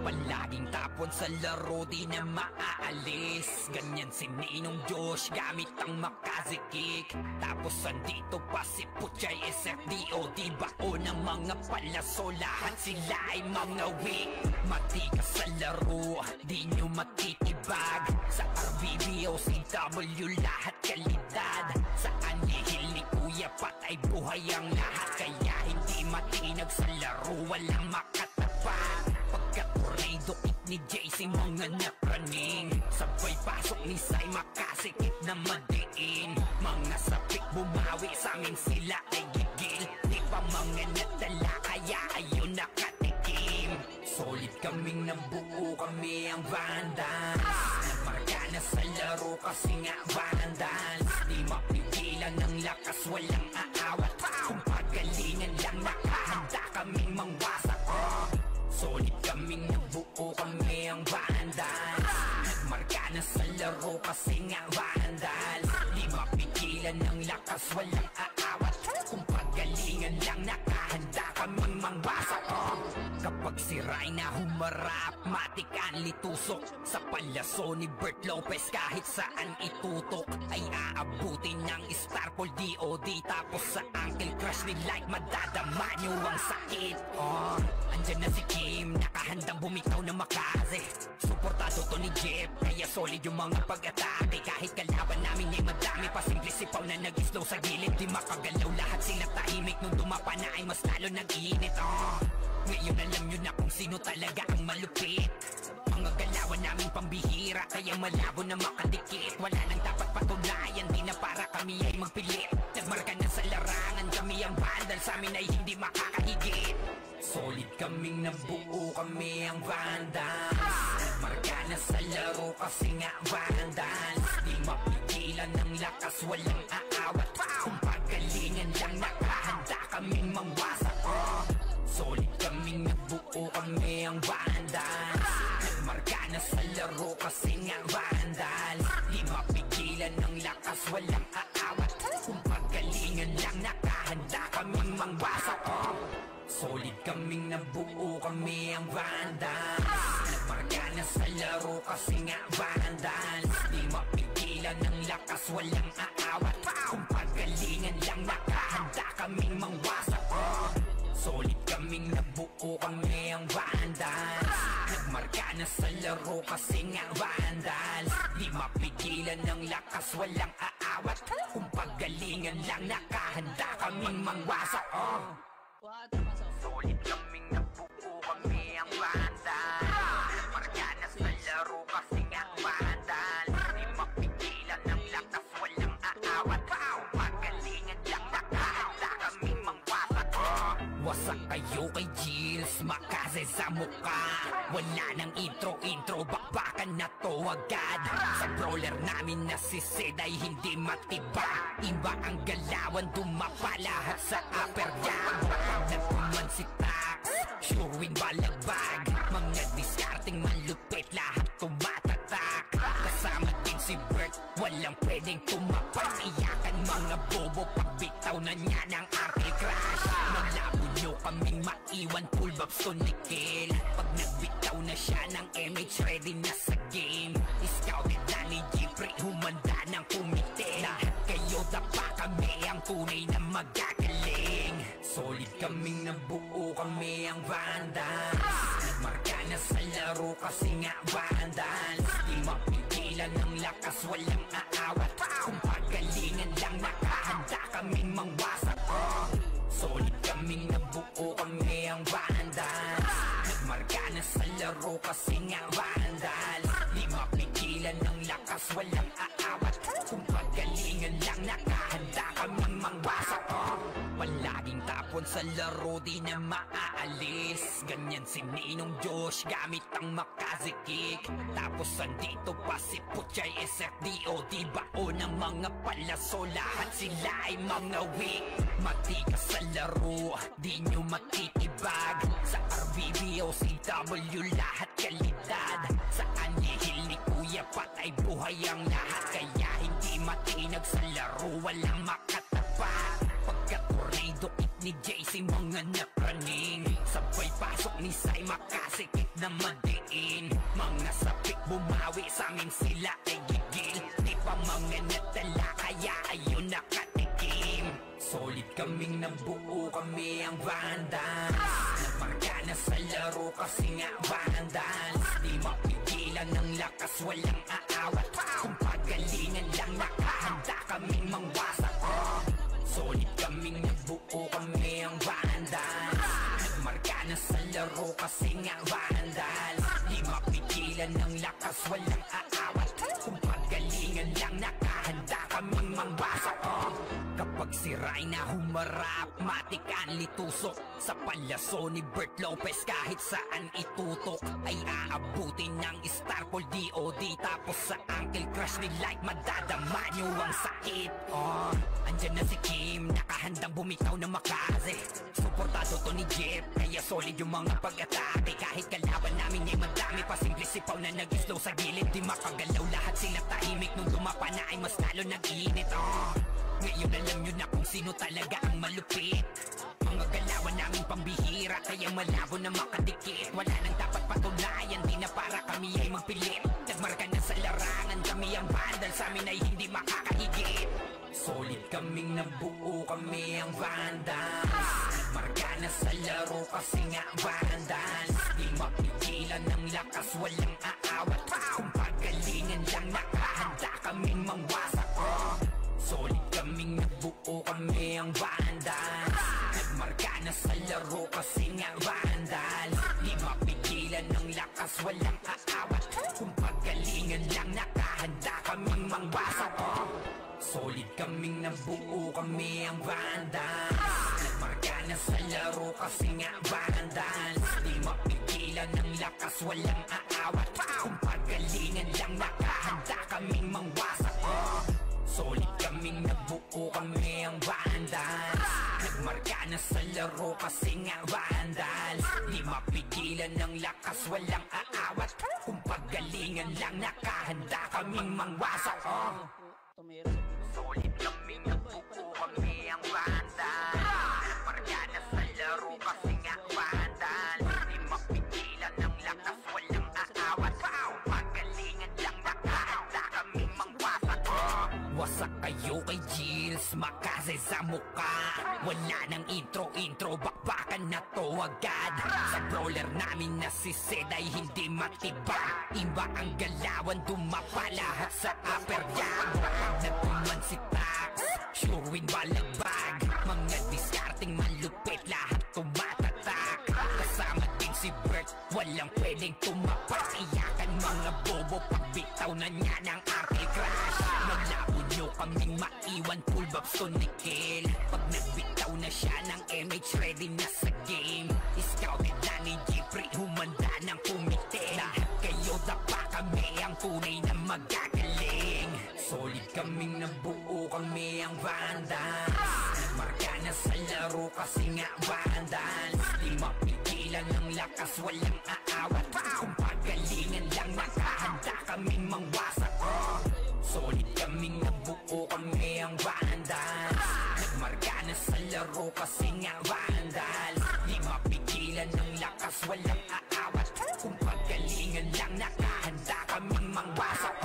Palaging tapon sa laro, di na maaalis. Ganyan si Ninong Josh, gamit ang Makaze kick. Tapos andito pa si Puchay, SFDOD, bao ng mga palaso. Lahat sila ay mga weak. Matikas sa laro, di nyo matitibag. Sa RBB o CW, lahat kalidad. Sa anihil ni Kuya Pat ay buhay ang lahat. Kaya hindi matinag sa laro, walang makatapat. Pagka-tornado kit ni JC, mga napraning. Sabay pasok ni Sai, makasikip na madiin. Mga sapik bumawi, sa amin sila ay gigil. Di pa mga nadala, kaya ayun nakatikim. Solid kaming nabuo, kami ang Vandals. Nagmarka na sa laro kasi nga Vandals. Di mapigilan ng lakas, walang aawat. Kung pagalingan lang, nakahanda kaming mangwasak. Solid kaming nabuo, kami ang Vandals. Nagmarka na sa laro kasi nga Vandals. Di mapigilan ng lakas, walang aawat. Kung pagalingan lang, nakahanda kaming mangwasak. Kapag si Rayna humarap, matik ang litusok. Sa palaso ni Bert Lopez, kahit saan itutok ay aabutin ng Starpol DOD. Tapos sa Uncle Crush ni Like, madadama nyo ang sakit. Andyan na si Kim, nakahandang bumitaw na Makaze. Suportado to ni Jeff, kaya solid yung mga pag-atake. Kahit kalaban namin ay madami pa, simple sipaw na nag-slow sa gilid. Di makagalaw, lahat sila tahimik. Nung dumapa na ay mas lalo nag-iinit. Ngayon alam nyo na kung sino talaga ang malupit. Mga galawan namin pambihira, kaya malabo na makadikit. Wala nang dapat patunayan, di na para kami ay magpilit. Nagmarka na sa larangan, kami ang Vandals, sa amin ay hindi makakahigit. Solid kaming nabuo, kami ang Vandals. Nagmarka na sa laro kasi nga Vandals. Di mapigilan ng lakas, walang aawat. Kung pagalingan lang, nakahanda kaming mangwasak. Solid kaming nabuo, kami ang Vandals. Nagmarka na sa laro kasi nga Vandals. Di mapigilan ng lakas, walang aawat. Kung pagalingan lang, nakahanda kaming mangwasak. Solid kaming nabuo, kami ang Vandals. Nagmarka na sa laro kasi nga Vandals. Di mapigilan ng lakas, walang aawat. Kung pagalingan lang, nakahanda kaming mangwasak. Solid kaming nabuo, kami ang Vandals. Nagmarka na sa laro kasi nga Vandals. Di mapigilan ng lakas, walang aawat. Kung pagalingan lang, nakahanda kaming mangwasak. What? Solid kaming nabuo, kami ang bandal. Marga na sa laro kasi nga bandal. Di mapigilan ng lakas, walang aawat. Pagalingan lang, nakahanda kaming mangwasak. Wasak kayo kay Gills, makase sa mukha. Wala nang intro, bakbakan na to agad. Sa brawler namin na si Sid ay hindi matiba. Iba ang galawan, dumapa lahat sa upper jam. Nagpuman si Tax, sure win balagbag. Mga diskarting malupit, lahat tumatatak. Kasama din si Bert, walang pwedeng tumapak. Iyakan mga bobo, pagbitaw na niya ng arcade crash. Malabo nyo kaming maiwan, full babs to Nikil. Pag nagbitaw na siya ng MH, ready na sa game. Scouted na ni Jeffrey, humanda ng kumite. Lahat kayo dapa, kami ang tunay na magagaling. Solid kaming nabuo, kami ang Vandals. Nagmarka na sa laro kasi nga Vandals. Di mapigilan ng lakas, walang aawat. Kung pagalingan lang, nakahanda kaming mangwasak. Solid kaming nabuo, kami ang Vandals. Nagmarka na sa laro kasi nga Vandals. Di mapigilan ng lakas, walang aawat. Kung pagalingan lang, nakahanda kaming mangwasak. Palaging tapon sa laro, di na maaalis. Ganyan si Ninong Josh, gamit ang makazikik. Tapos andito pa si Puchay SFDO. Di bao ng mga palaso, lahat sila ay mga weak. Matikas sa laro, di nyo matitibag. Sa RBB o CW, lahat kalidad. Sa anihil ni Kuya patay buhay ang lahat. Kaya hindi matinag sa laro, walang makatapat. Pagka-tornado kit ni JC, mga napraning. Sabay pasok ni Sai, makasikip na madiin. Mga sapik bumawi, sa amin sila ay gigil. Di pa mga natala, kaya ayun nakatikim. Solid kaming nabuo, kami ang Vandals. Nagmarka na sa laro kasi nga Vandals. Di mapigilan ng lakas, walang aawat. Kung pagalingan lang, nakahanda kaming mangwasak. Solid kaming nabuo, kami ang Vandals. Nagmarka na sa laro kasi nga Vandals. Di mapigilan ng lakas, walang aawat. Kung pagalingan lang, nakahanda kaming mangwasak. Kapag si Rayna humarap, matikan litusok. Sa palaso ni Bert Lopez, kahit saan itutok ay aabutin ng Starpol DOD. Tapos sa Uncle Crush ni Light, madadama nyo ang sakit. Andyan na si Kim, nakahandang bumitaw na makaze. Suportado to ni Jeff, kaya solid yung mga pag-atake. Kahit kalaban namin ay madami pa, simple sipaw na nag-slow sa gilid. Di makagalaw, lahat sila tahimik. Nung lumapa na ay mas lalo nag-iinit. Ngayon alam nyo na kung sino talaga ang malupit. Mga galawan namin pambihira, kaya malabo na makadikit. Wala nang dapat patunayan, di na para kami ay magpilit. Nagmarka na sa larangan, kami ang Vandals, sa amin ay hindi makakahigit. Solid kaming nabuo, kami ang Vandals. Nagmarka na sa laro kasi nga Vandals. Di mapigilan ng lakas, walang aawat. Kung pagalingan lang, nakahanda kaming mangwasak. Solid kaming nabuo, kami ang Vandals. Nagmarka na sa laro kasi nga Vandals. Di mapigilan ng lakas, walang aawat. Kung pagalingan lang, nakahanda kaming mangwasak. Solid kaming nabuo, kami ang Vandals. Nagmarka na sa laro kasi nga Vandals. Di mapigilan ng lakas, walang aawat. Kung pagalingan lang, nakahanda kaming mangwasak. Solid kaming nabuo, kami ang Vandals. Nagmarka na sa laro kasi nga Vandals. Di mapigilan ng lakas, walang aawat. Kung pagalingan lang, nakahanda kaming mangwasak. Solid kaming nabuo, kami ang Vandals. Nagmarka na sa laro kasi nga Vandals. Di mapigilan ng lakas, walang aawat. Kung pagalingan lang, nakahanda kaming mangwasak. Wasak kayo kay Gills, makase sa mukha. Wala nang intro, bakbakan na to agad. Sa brawler namin na si Sid ay hindi matiba. Iba ang galawan, dumapa lahat sa upper jam. Nagpuman si Tax, sure win balagbag. Mga diskarting malupit, lahat tumatatak. bitaw-bitaw na niya ng aking crush. Maglabo nyo kaming maiwan, full vibes to Nickel. Pag nagbitaw na siya ng MH, ready na sa game. Scouted na ni Jeffrey, humanda ng kumite. Lahat kayo dapa kami, ang tunay na magagaling. Solid kaming nabuo, kami ang Vandals. Marka na sa laro kasi nga Vandals. Di mapigilan ng lakas, walang aawat. Kung pagalingan lang, nakahanda kaming mangwasak. Solid kaming nabuo, kami ang Vandals. Nagmarka na sa laro kasi nga Vandals. Di mapigilan ng lakas, walang aawat. Kung pagalingan lang, nakahanda kaming mangwasak.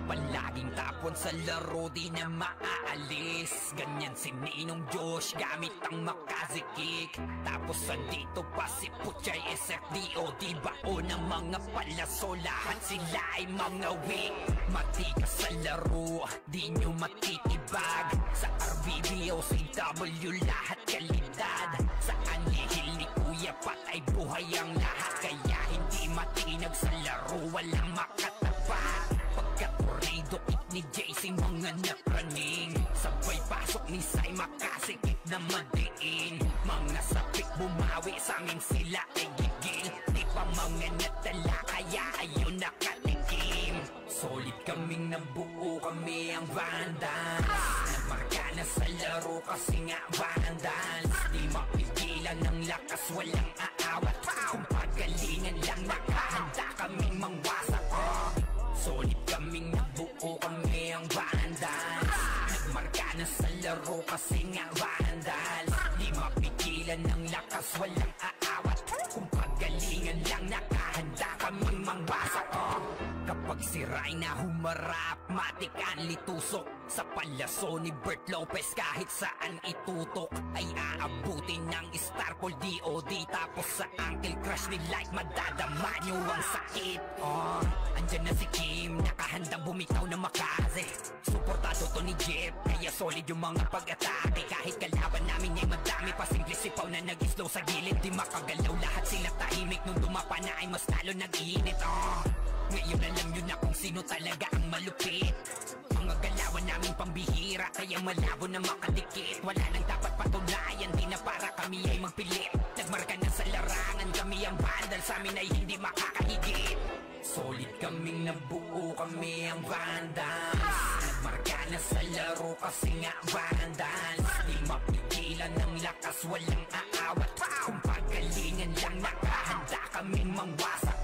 Palaging tapon sa laro, di na maaalis. Ganyan si Ninong Josh, gamit ang makazikik. Tapos andito pa si Puchay SFDO. Di bao ng mga palaso, lahat sila ay mga weak. Matikas sa laro, di nyo matitibag. Sa RBB o CW, lahat kalidad. Sa anihil ni Kuya Pat ay buhay ang lahat. Kaya hindi matinag sa laro, walang makatapat. Pagka-tornado it ni JC, mga napraning. Sabay pasok ni Sai, makasikip na madiin. Mga sapik bumawi, sa amin sila ay gigil. Di pa mga natala, kaya ayun nakatikim. Solid kaming nabuo, kami ang Vandals. Nagmarka na sa laro kasi nga Vandals. Di mapigilan ng lakas, walang aawat. Kung pagalingan lang, nakahanda kaming mangwasak. Solid kaming nabuo, kami ang Vandals. Nagmarka na sa laro kasi nga Vandals. Di mapigilan ng lakas, walang aawat. Kung pagalingan lang, nakahanda kaming mangwasak. Kapag si Rayna humarap, matik ang litusok. Sa palaso ni Bert Lopez, kahit saan itutok ay aabutin ng Starpol DOD. Tapos sa Uncle Crush ni Light, madadama nyo ang sakit. Andyan na si Kim, nakahandang bumitaw na makaze. Suportado to ni Jeff, kaya solid yung mga pag-atake. Kahit kalaban namin ay madami pa, simple sipaw na nag-slow sa gilid. Di makagalaw, lahat sila tahimik. Nung dumapa na ay mas lalo nag-iinit. Ngayon alam nyo na kung sino talaga ang malupit. Mga galawan namin pambihira, kaya malabo na makadikit. Wala nang dapat patunayan, di na para kami ay magpilit. Nagmarka na sa larangan, kami ang Vandals, sa amin ay hindi makakahigit. Solid kaming nabuo, kami ang Vandals. Nagmarka na sa laro kasi nga Vandals. Di mapigilan ng lakas, walang aawat. Kung pagalingan lang, nakahanda kaming mangwasak.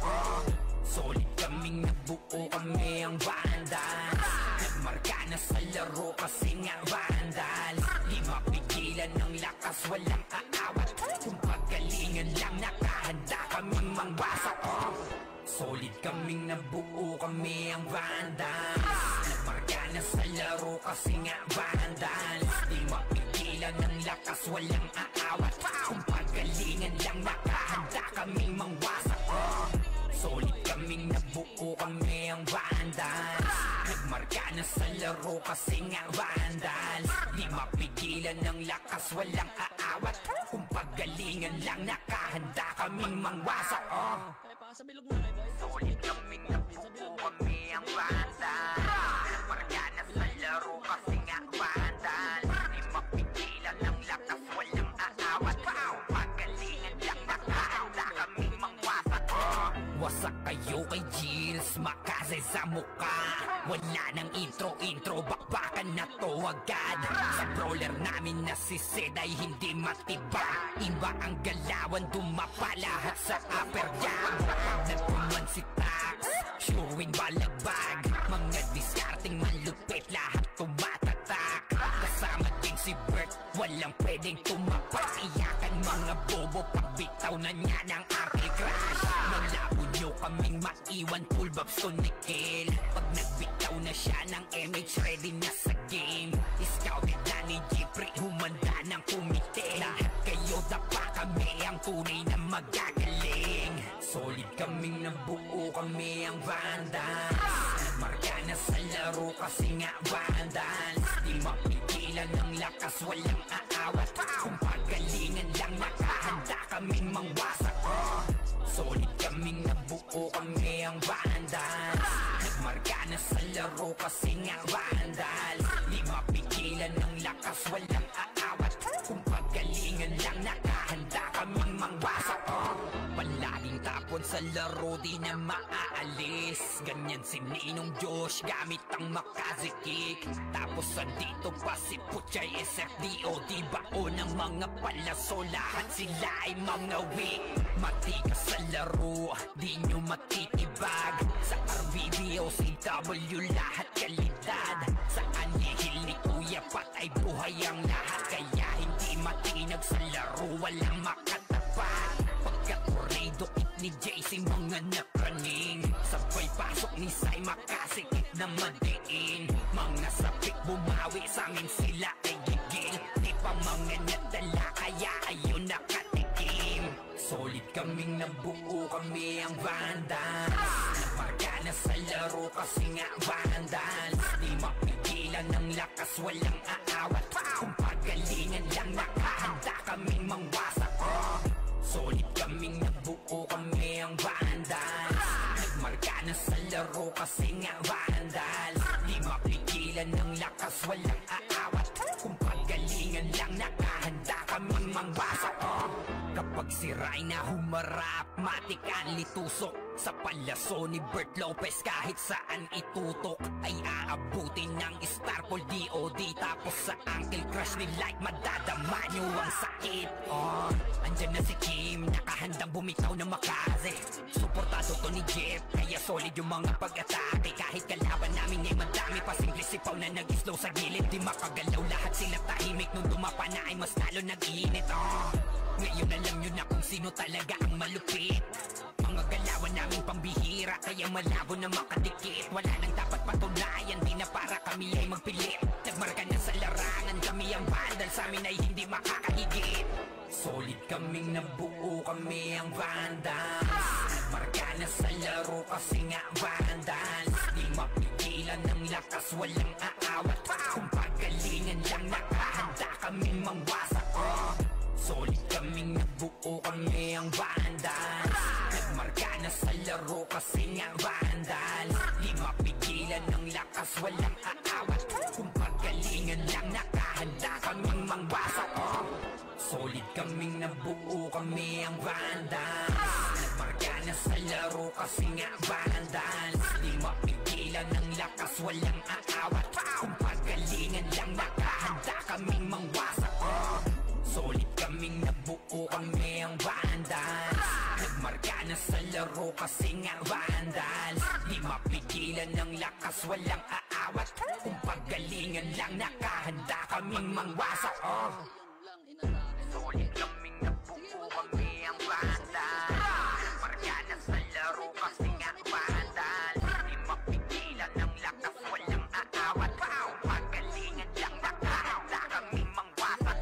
Solid kaming nabuo, kami ang Vandals. Nagmarka na sa laro kasi nga Vandals. Di mapigilan ng lakas, walang aawat. Kung pagalingan lang, nakahanda kaming mangwasak. Solid kaming nabuo, kami ang Vandals. Nagmarka na sa laro kasi nga Vandals. Di mapigilan ng lakas, walang aawat. Kung pagalingan lang, nakahanda kaming mangwasak. Solid kaming nabuo, kami ang Vandals. Nagmarka na sa laro kasi nga Vandals. Di mapigilan ng lakas, walang aawat. Kung pagalingan lang, nakahanda kaming mangwasak. Solid kaming nabuo, kami ang Vandals. Nagmarka na sa laro kasi nga Vandals. Di mapigilan ng lakas, walang aawat. Kung pagalingan lang, nakahanda kaming mangwasak. Wasak kayo kay Gilles, makaze sa mukha. Wala nang intro, bakbakan na to agad. Sa brawler namin na si Zed ay hindi matibag. Iba ang galawan, dumapa lahat sa upper jab. Nagpuman si Tax, sure win balagbag. Mga discarding malupit, lahat tumatatak. Kasama din si Bert, walang pwedeng tumapak. Iyakan mga bobo, pagbitaw na niya ng Uncle Crush. Malabo nyo kaming maiwan, full vibes to Nickel. Pag nagbitaw na siya ng MH, ready na sa game. Scouted na ni Jeffrey, humanda ng kumite. Lahat kayo dapa kami, ang tunay na magagaling. Solid kaming nabuo, kami ang Vandals. Nagmarka na sa laro kasi nga Vandals. Di mapigilan ng lakas, walang aawat. Kung pagalingan lang, nakahanda kaming mangwasak. Solid kaming nabuo, kami ang Vandals. Nagmarka na laro kasi nga vandal. Di mapigilan ng lakas, walang aawat. Kung pagalingan lang, nakahanda kaming mangwasak. Palaging tapon sa laro, di na maaalis. Ganyan si Ninong Josh, gamit ang makazikik. Tapos andito pa si Puchay SFDO, di bao ng mga palaso. Lahat sila ay mga weak. Matikas sa laro, di nyo matitibag. Sa RBBO, CW, lahat kalidad. Sa anihil ni Kuya Pat ay buhay ang lahat. Kaya hindi matinag sa laro, walang makatapat. Pagka-corrido kit ni JC, mga napraning. Sabay pasok ni Sai, makasikip na madiin. Mga sapik bumawi sa amin, sila ay gigil. Di pa mga nadala, kaya ayun nakatikim. Solid kaming nabuo, kami ang vandals. Namarka na sa laro kasi nga vandals. Di mapigilan ng lakas, walang aawat. Kung pagalingan lang, nakahanda kaming mangwasak. Solid kaming nabuo, kami ang vandals. Nagmarka na sa laro kasi nga vandals. Di mapigilan ng lakas, walang aawat. Kung pagalingan lang, nakahanda kaming mangwasak. Kapag si Rayna humarap, matik ang litusok. Sa palaso ni Bert Lopez, kahit saan itutok ay aabutin ng Starpol DOD. Tapos sa Uncle Crush ni Light, madadama nyo ang sakit. Andyan na si Kim, nakahandang bumitaw ng makaze. Suportado to ni Jeff, kaya solid yung mga pag-atake. Kahit kalaban namin ay madami pa, simple sipaw na nag-slow sa gilid. Di makagalaw, lahat sila tahimik. Nung dumapa na ay mas lalo nag-iinit. Ngayon alam nyo na kung sino talaga ang malupit. Mga galawan namin pambihira, kaya malabo na makadikit. Wala nang dapat patunayan, di na para kami ay magpilit. Nagmarka na sa larangan, kami ang vandal, sa amin ay hindi makakahigit. Solid kaming nabuo, kami ang vandals. Nagmarka na sa laro kasi nga vandals. Di mapigilan ng lakas, walang aawat. Kung pagalingan lang, nakahanda kaming mangwasak. Solid kaming nabuo, kami ang vandals. Nagmarka na sa laro kasi nga vandals. Di mapigilan ng lakas, walang aawat. Kung pagalingan lang, nakahanda kaming mangwasak. Solid kaming nabuo, kami ang vandals. Nagmarka na sa laro kasi nga vandals. Di mapigilan ng lakas, walang aawat. Kung pagalingan lang, nakahanda kaming mangwasak. Solid kaming nabuo, kami ang vandals. Nagmarka na sa laro kasi nga vandals. Di mapigilan ng lakas, walang aawat. Kung pagalingan lang, nakahanda kaming mangwasak. Solid kaming nabuo, kami ang vandals. Nagmarka na sa laro kasi nga vandals. Di mapigilan ng lakas, walang aawat. Kung pagalingan lang, nakahanda kaming mangwasak.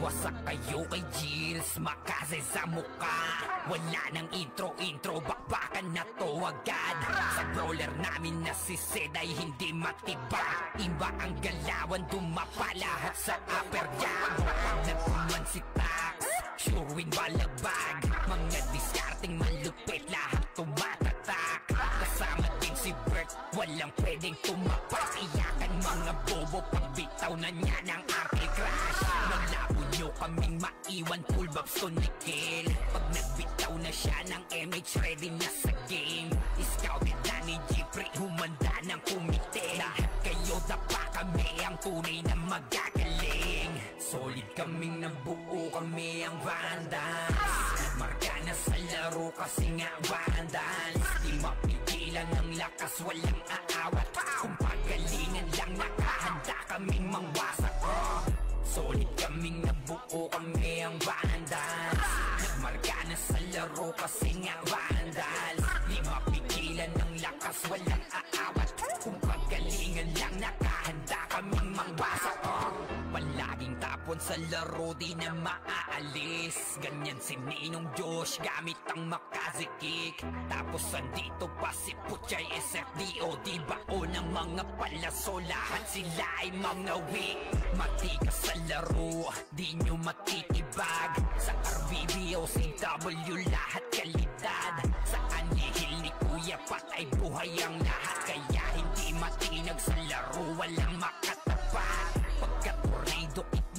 Wasak kayo kay Gilles, makase sa muka. Wala nang intro, bakbakan na to agad. Sa brawler namin na si Sed ay hindi matiba. Iba ang galawan, dumapa lahat sa upper jab. Nagpuman si Tax, sure win balagbag. Mga diskarting malupit, lahat tumatatak. Kasama din si Bert, walang pwedeng tumapak. Iyakan mga bobo, pagbitaw na niya ng Uncle Crush. Malabo nyo kaming maiwan, full babs to Nickel. Pag nagbitaw na siya ng MH, ready na sa game. Scouted na ni Jeffrey, humanda ng kumite. Lahat kayo dapa, kami ang tunay na magagaling. Solid kaming nabuo, kami ang vandals. Nagmarka na sa laro kasi nga vandals. Di mapigilan ng lakas, walang aawat. Kung pagalingan lang, nakahanda kaming mangwasak. Solid kaming nabuo, kami ang vandals. Nagmarka na sa laro kasi nga vandals. Di mapigilan ng lakas, walang aawat. Kung pagalingan lang, nakahanda kaming mangwasak. Palaging tapon sa laro, di na maaalis. Ganyan si Ninong Josh, gamit ang makazikik. Tapos andito pa si Puchay SFDO, di bao ng mga palaso. Lahat sila ay mga weak. Matikas sa laro, di nyo matitibag. Sa RBBO, CW, lahat kalidad. Sa anihil ni Kuya Pat ay buhay ang lahat. Kaya hindi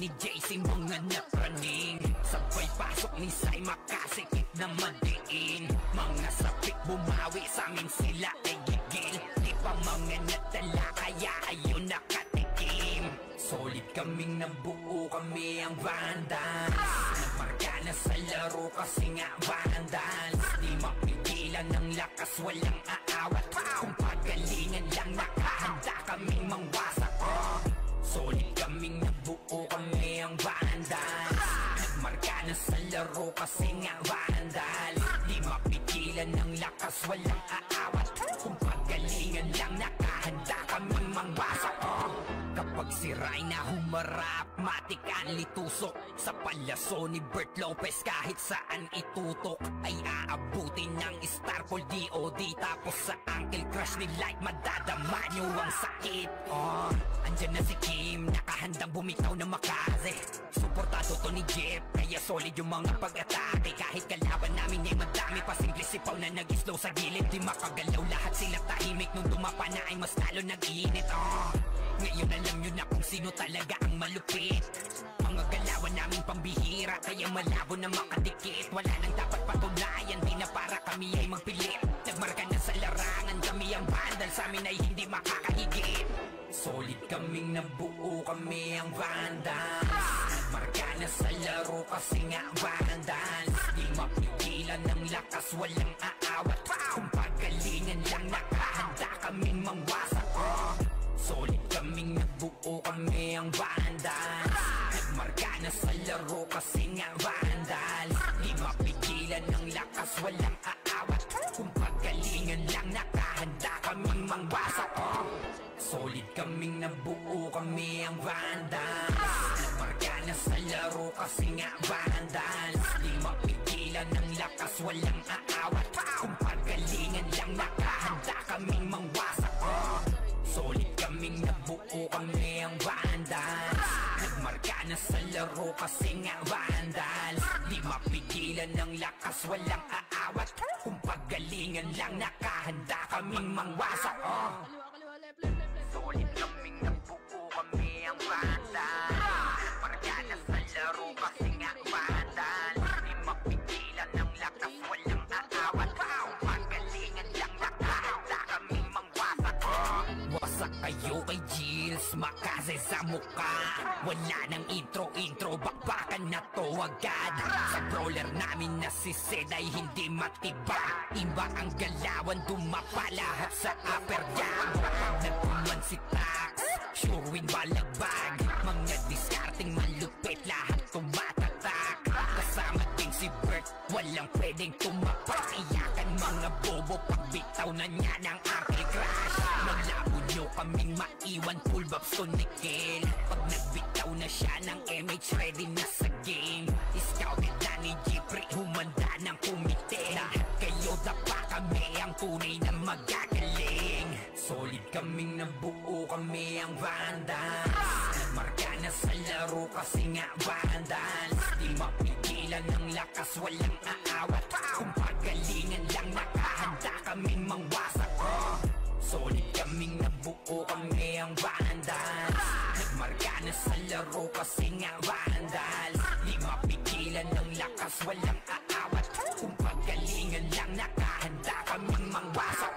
ni JC mga napraning. Sabay pasok ni Sai makasikip na madiin. Mga sapik bumawi sa amin sila ay gigil. Di pa mga natala kaya ayun nakatikim. Solid kaming nabuo kami ang Vandals. Nagmarka na sa laro kasi nga Vandals. Di mapigilan ng lakas walang aawat. Kung pagalingan lang nakahanda kaming mangwasak. Solid kaming nabuo kami ang Vandals. Nagmarka na sa laro kasi nga Vandals. Di mapigilan ng lakas walang aawat. Kung pagalingan lang nakahanda kaming mangwasak. Kapag si Rayna humarap, matikan litusok. Sa palaso ni Bert Lopez kahit saan itutok ay aabutin ng Starpol DOD. Tapos sa Uncle Crush ni Light madadama nyo ang sakit. Andyan na si Kim, nakahandang bumitaw na makaze. Suportado to ni Jeff, kaya solid yung mga pag-atake. Kahit kalaban namin ay madami pa, simple sipaw na nag-slow sa gilid. Di makagalaw lahat sila tahimik, nung dumapa na ay mas lalo nag-iinit. Ngayon alam nyo na kung sino talaga ang malupit. Mga galawan namin pambihira, kaya malabo na makadikit. Wala nang dapat patunayan, di na para kami ay magpilit. Nagmarka na sa larangan, kami ang Vandal, sa amin ay hindi makakahigit. Solid kaming nabuo, kami ang Vandals. Nagmarka na sa laro kasi nga Vandals. Di mapigilan ng lakas, walang aawat. Kung pagalingan lang nakahanda kaming mangwasak. Solid kaming nabuo, kami ang Vandals. Nagmarka na sa laro kasi nga Vandals. Di mapigilan ng lakas, walang aawat. Kung pagalingan lang nakahanda kaming mangwasak. Solid kaming nabuo, kami ang Vandals. Nagmarka na sa laro kasi nga Vandals. Di mapigilan ng lakas, walang aawat. Kung pagalingan lang nakahanda kaming mangwasak. Solid kaming nabuo, kami ang Vandals. Nagmarka na sa laro kasi nga Vandals. Di mapigilan ng lakas, walang aawat. Kung pagalingan lang nakahanda kaming mangwasak. Solid kaming nabuo, kami ang Vandals. Nagmarka na sa laro kasi nga Vandals. Di mapigilan ng lakas, walang aawat. Kung pagalingan lang nakahanda kaming mangwasak. Wasak kayo kay Gilles, makaze sa mukha. Wala nang intro, bakbakan na to agad. Sa brawler namin na si Zed ay hindi matiba. Iba ang galawan, dumapa lahat sa upper jam. Nagpuman si Tax, sure win balagbag. Mga discarding malupit, lahat tumatatak. Kasama din si Bert, walang pwedeng tumapak. Iyakan mga bobo, pagbitaw na niya ng Uncle Crush. Malabo nyo kaming maiwan, full babs to Nickel. Pag nagbitaw na siya ng MH, ready na sa game. Scouted na ni Jeffrey, humanda ng kumite. Lahat kayo dapa, kami ang tunay na magagaling. Solid kaming nabuo, kami ang Vandals. Nagmarka na sa laro kasi nga Vandals. Di mapigilan ng lakas, walang aawat. Kung pagalingan lang nakahanda kaming mangwasak. Solid kaming nabuo, kami ang Vandals. Nagmarka na sa laro kasi nga Vandals. Di mapigilan ng lakas, walang aawat. Kung pagalingan lang nakahanda kaming mangwasak.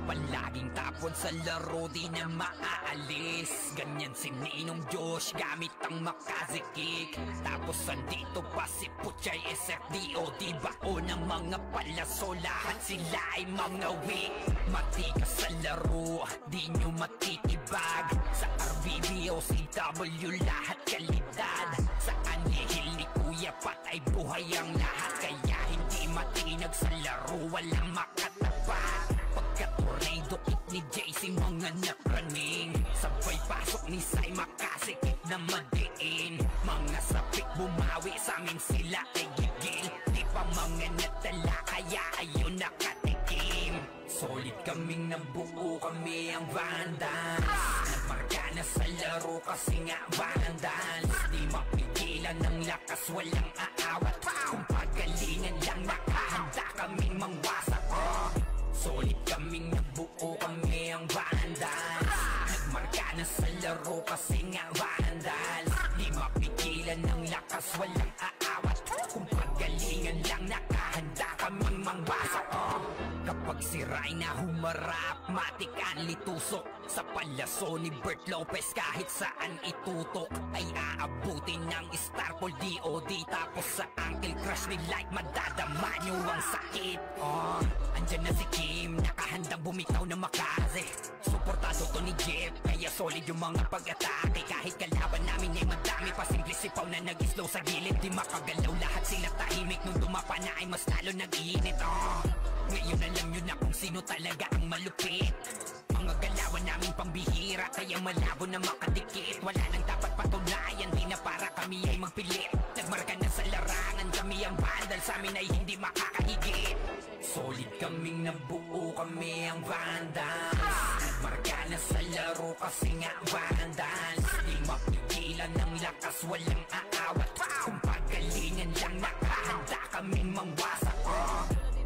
Palaging tapon sa laro, di na maaalis. Ganyan si Ninong Josh, gamit ang makaze kick. Tapos andito pa si Puchay SFDOD. Baon ng mga palaso, lahat sila ay mga weak. Matikas sa laro, di nyo matitibag. Sa RBB o CW, lahat kalidad. Sa anihil ni Kuya Pat ay buhay ang lahat. Kaya hindi matinag sa laro, walang makatapat. Pagka-tornado kick ni JC, mga napraning. Sabay pasok ni Sai, makasikip na madiin. Mga sapik bumawi, sa amin sila ay gigil. Di pa mga natala, kaya ayun nakatikim. Solid kaming nabuo, kami ang Vandals. Nagmarka na sa laro kasi nga Vandals. Di mapigilan ng lakas, walang aawat. Kung pagalingan lang nakahanda kaming mangwasak. Solid kaming nabuo, kami ang Vandals. Nagmarka na sa laro kasi nga Vandals. Di mapigilan lakas, walang aawat. Kung pagalingan lang, nakahanda kaming mangwasak. Kapag sira'y na humarap, matik ang litusok. Sa palaso ni Bert Lopez, kahit saan itutok ay aabutin ng Starpol DOD. Tapos sa Uncle Crush ni Light, madadama nyo ang sakit. Andyan na si Kim, nakahandang bumitaw na makaze. Suportado to ni Jeff, kaya solid yung mga pag-atake. Kahit kalaban namin ay madami pa, simple sipaw na nag-slow sa gilid. Di makagalaw, lahat sila tahimik. Nung dumapa na ay mas lalo nag-iinit. Ngayon alam nyo na kung sino talaga ang malupit. Mga galawan namin pambihira, kaya malabo na makadikit. Wala nang dapat patunayan, di na para kami ay magpilit. Nagmarka na sa larangan, kami ang vandal, sa amin ay hindi makakahigit. Solid kaming nabuo, kami ang vandals. Nagmarka na sa laro kasi nga vandals. Di mapigilan ng lakas, walang aawat. Kung pagalingan lang, nakahanda kaming mangwasak.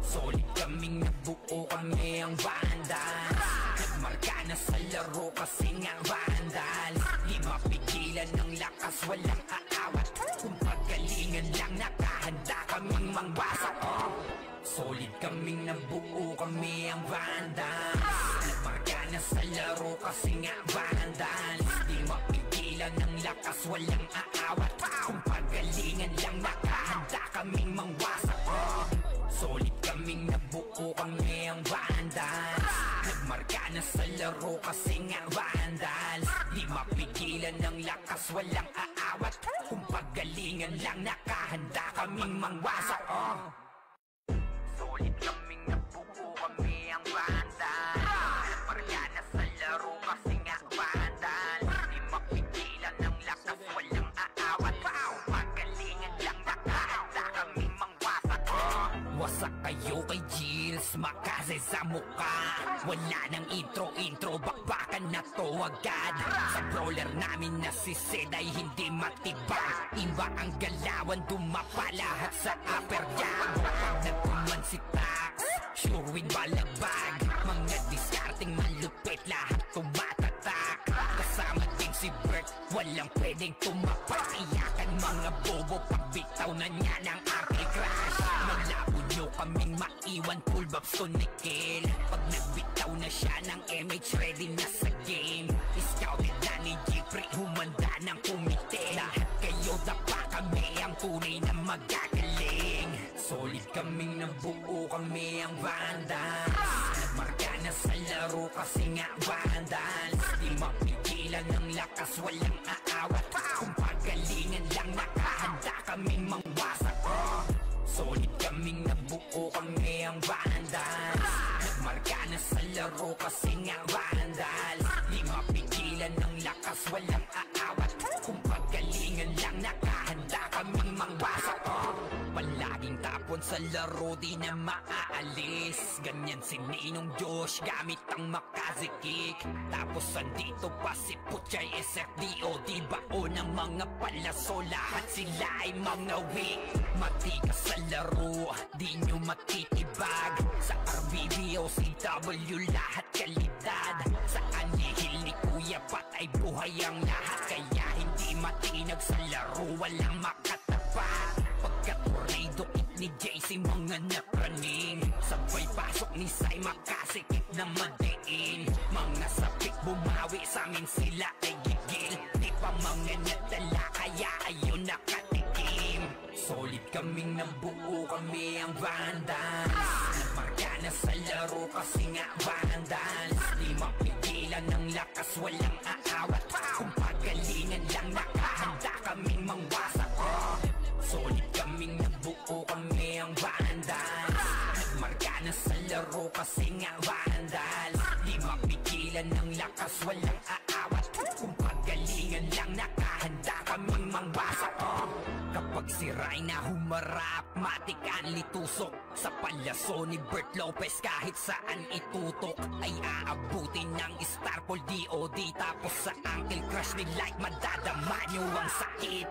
Solid kaming nabuo, kami ang vandals. Nagmarka na sa laro kasi nga vandals. Di mapigilan ng lakas, walang aawat. Kung pagalingan lang, nakahanda kaming mangwasak. Solid kaming nabuo, kami ang vandals. Nagmarka na sa laro kasi nga vandals. Di mapigilan ng lakas, walang aawat. Kung pagalingan lang, nakahanda kaming mangwasak. Solid kaming nabuo, kami ang vandals. Nagmarka na sa laro kasi nga vandals. Di mapigilan ng lakas, walang aawat. Kung pagalingan lang, nakahanda kaming mangwasak. Solid kaming nabuo, kami ang vandals. Nagmarka na sa laro kasi nga vandals. Di mapigilan ng lakas, walang aawat. Kung pagalingan lang, nakahanda kaming mangwasak. Wasak kayo kay Gilles, makaze sa mukha. Wala nang intro, bakbakan na to agad. Sa brawler namin na si Sid ay hindi matibag. Iba ang galawan, dumapa lahat sa upper jab. Pag nagkuman si Tax, sure win balagbag. Mga diskarting malupit, lahat tumatatak. Kasama din si Bert, walang pwedeng tumapak. Iyakan mga bobo, pagbitaw na niya ng Uncle Crush. Malabo nyo kaming maiwan, full babs to Nickel. Pag nagbitaw na siya ng MH, ready na sa game. Scouted na ni Jeffrey, humanda ng kumite. Lahat kayo dapa, kami ang tunay na magagaling. Solid kaming nabuo, kami ang vandals. Nagmarka na sa laro kasi nga vandals. Di mapigilan ng lakas, walang aawat. Kung pagalingan lang, nakahanda kaming mangwasak. Solid kaming nabuo, kami ang vandals. Nagmarka na sa laro kasi nga vandals. Di mapigilan ng lakas, walang aawat. Kung pagalingan lang, nakahanda kaming mangwasak. Palaging tapon sa laro, di na maaalis. Ganyan si Ninong Josh, gamit ang makaze kick. Tapos andito pa si Puchay SFDO, di bao ng mga palaso. Lahat sila ay mga weak. Matigas sa laro, di nyo matitibag. Sa RBB o CW, lahat kalidad. Sa anihil ni Kuya Pat ay buhay ang lahat. Kaya hindi matinag sa laro, walang makatapat. Pagka-tornado hit ni JC, mga napraning. Sabay pasok ni Sai, makasikip na madiin. Mga sapik bumawi, sa amin sila ay gigil. Di pa mga nadala, kaya ayun nakatikim. Solid kaming nabuo, kami ang vandals. Nagmarka na sa laro kasi nga vandals. Di mapigilan ng lakas, walang aawat. Kung pagalingan lang, nakahanda kaming mangwasak. Solid kaming nabuo, kami ang vandals. Nagmarka na sa laro kasi nga vandals. Di mapigilan ng lakas, walang aawat. Kung pagalingan lang, nakahanda kaming mangwasak. Kapag sira'y na humarap, matik ang litusok. Sa palaso ni Bert Lopez, kahit saan itutok ay aabutin ng Starpol DOD. Tapos sa Uncle Crush ni Light, madadama nyo ang sakit.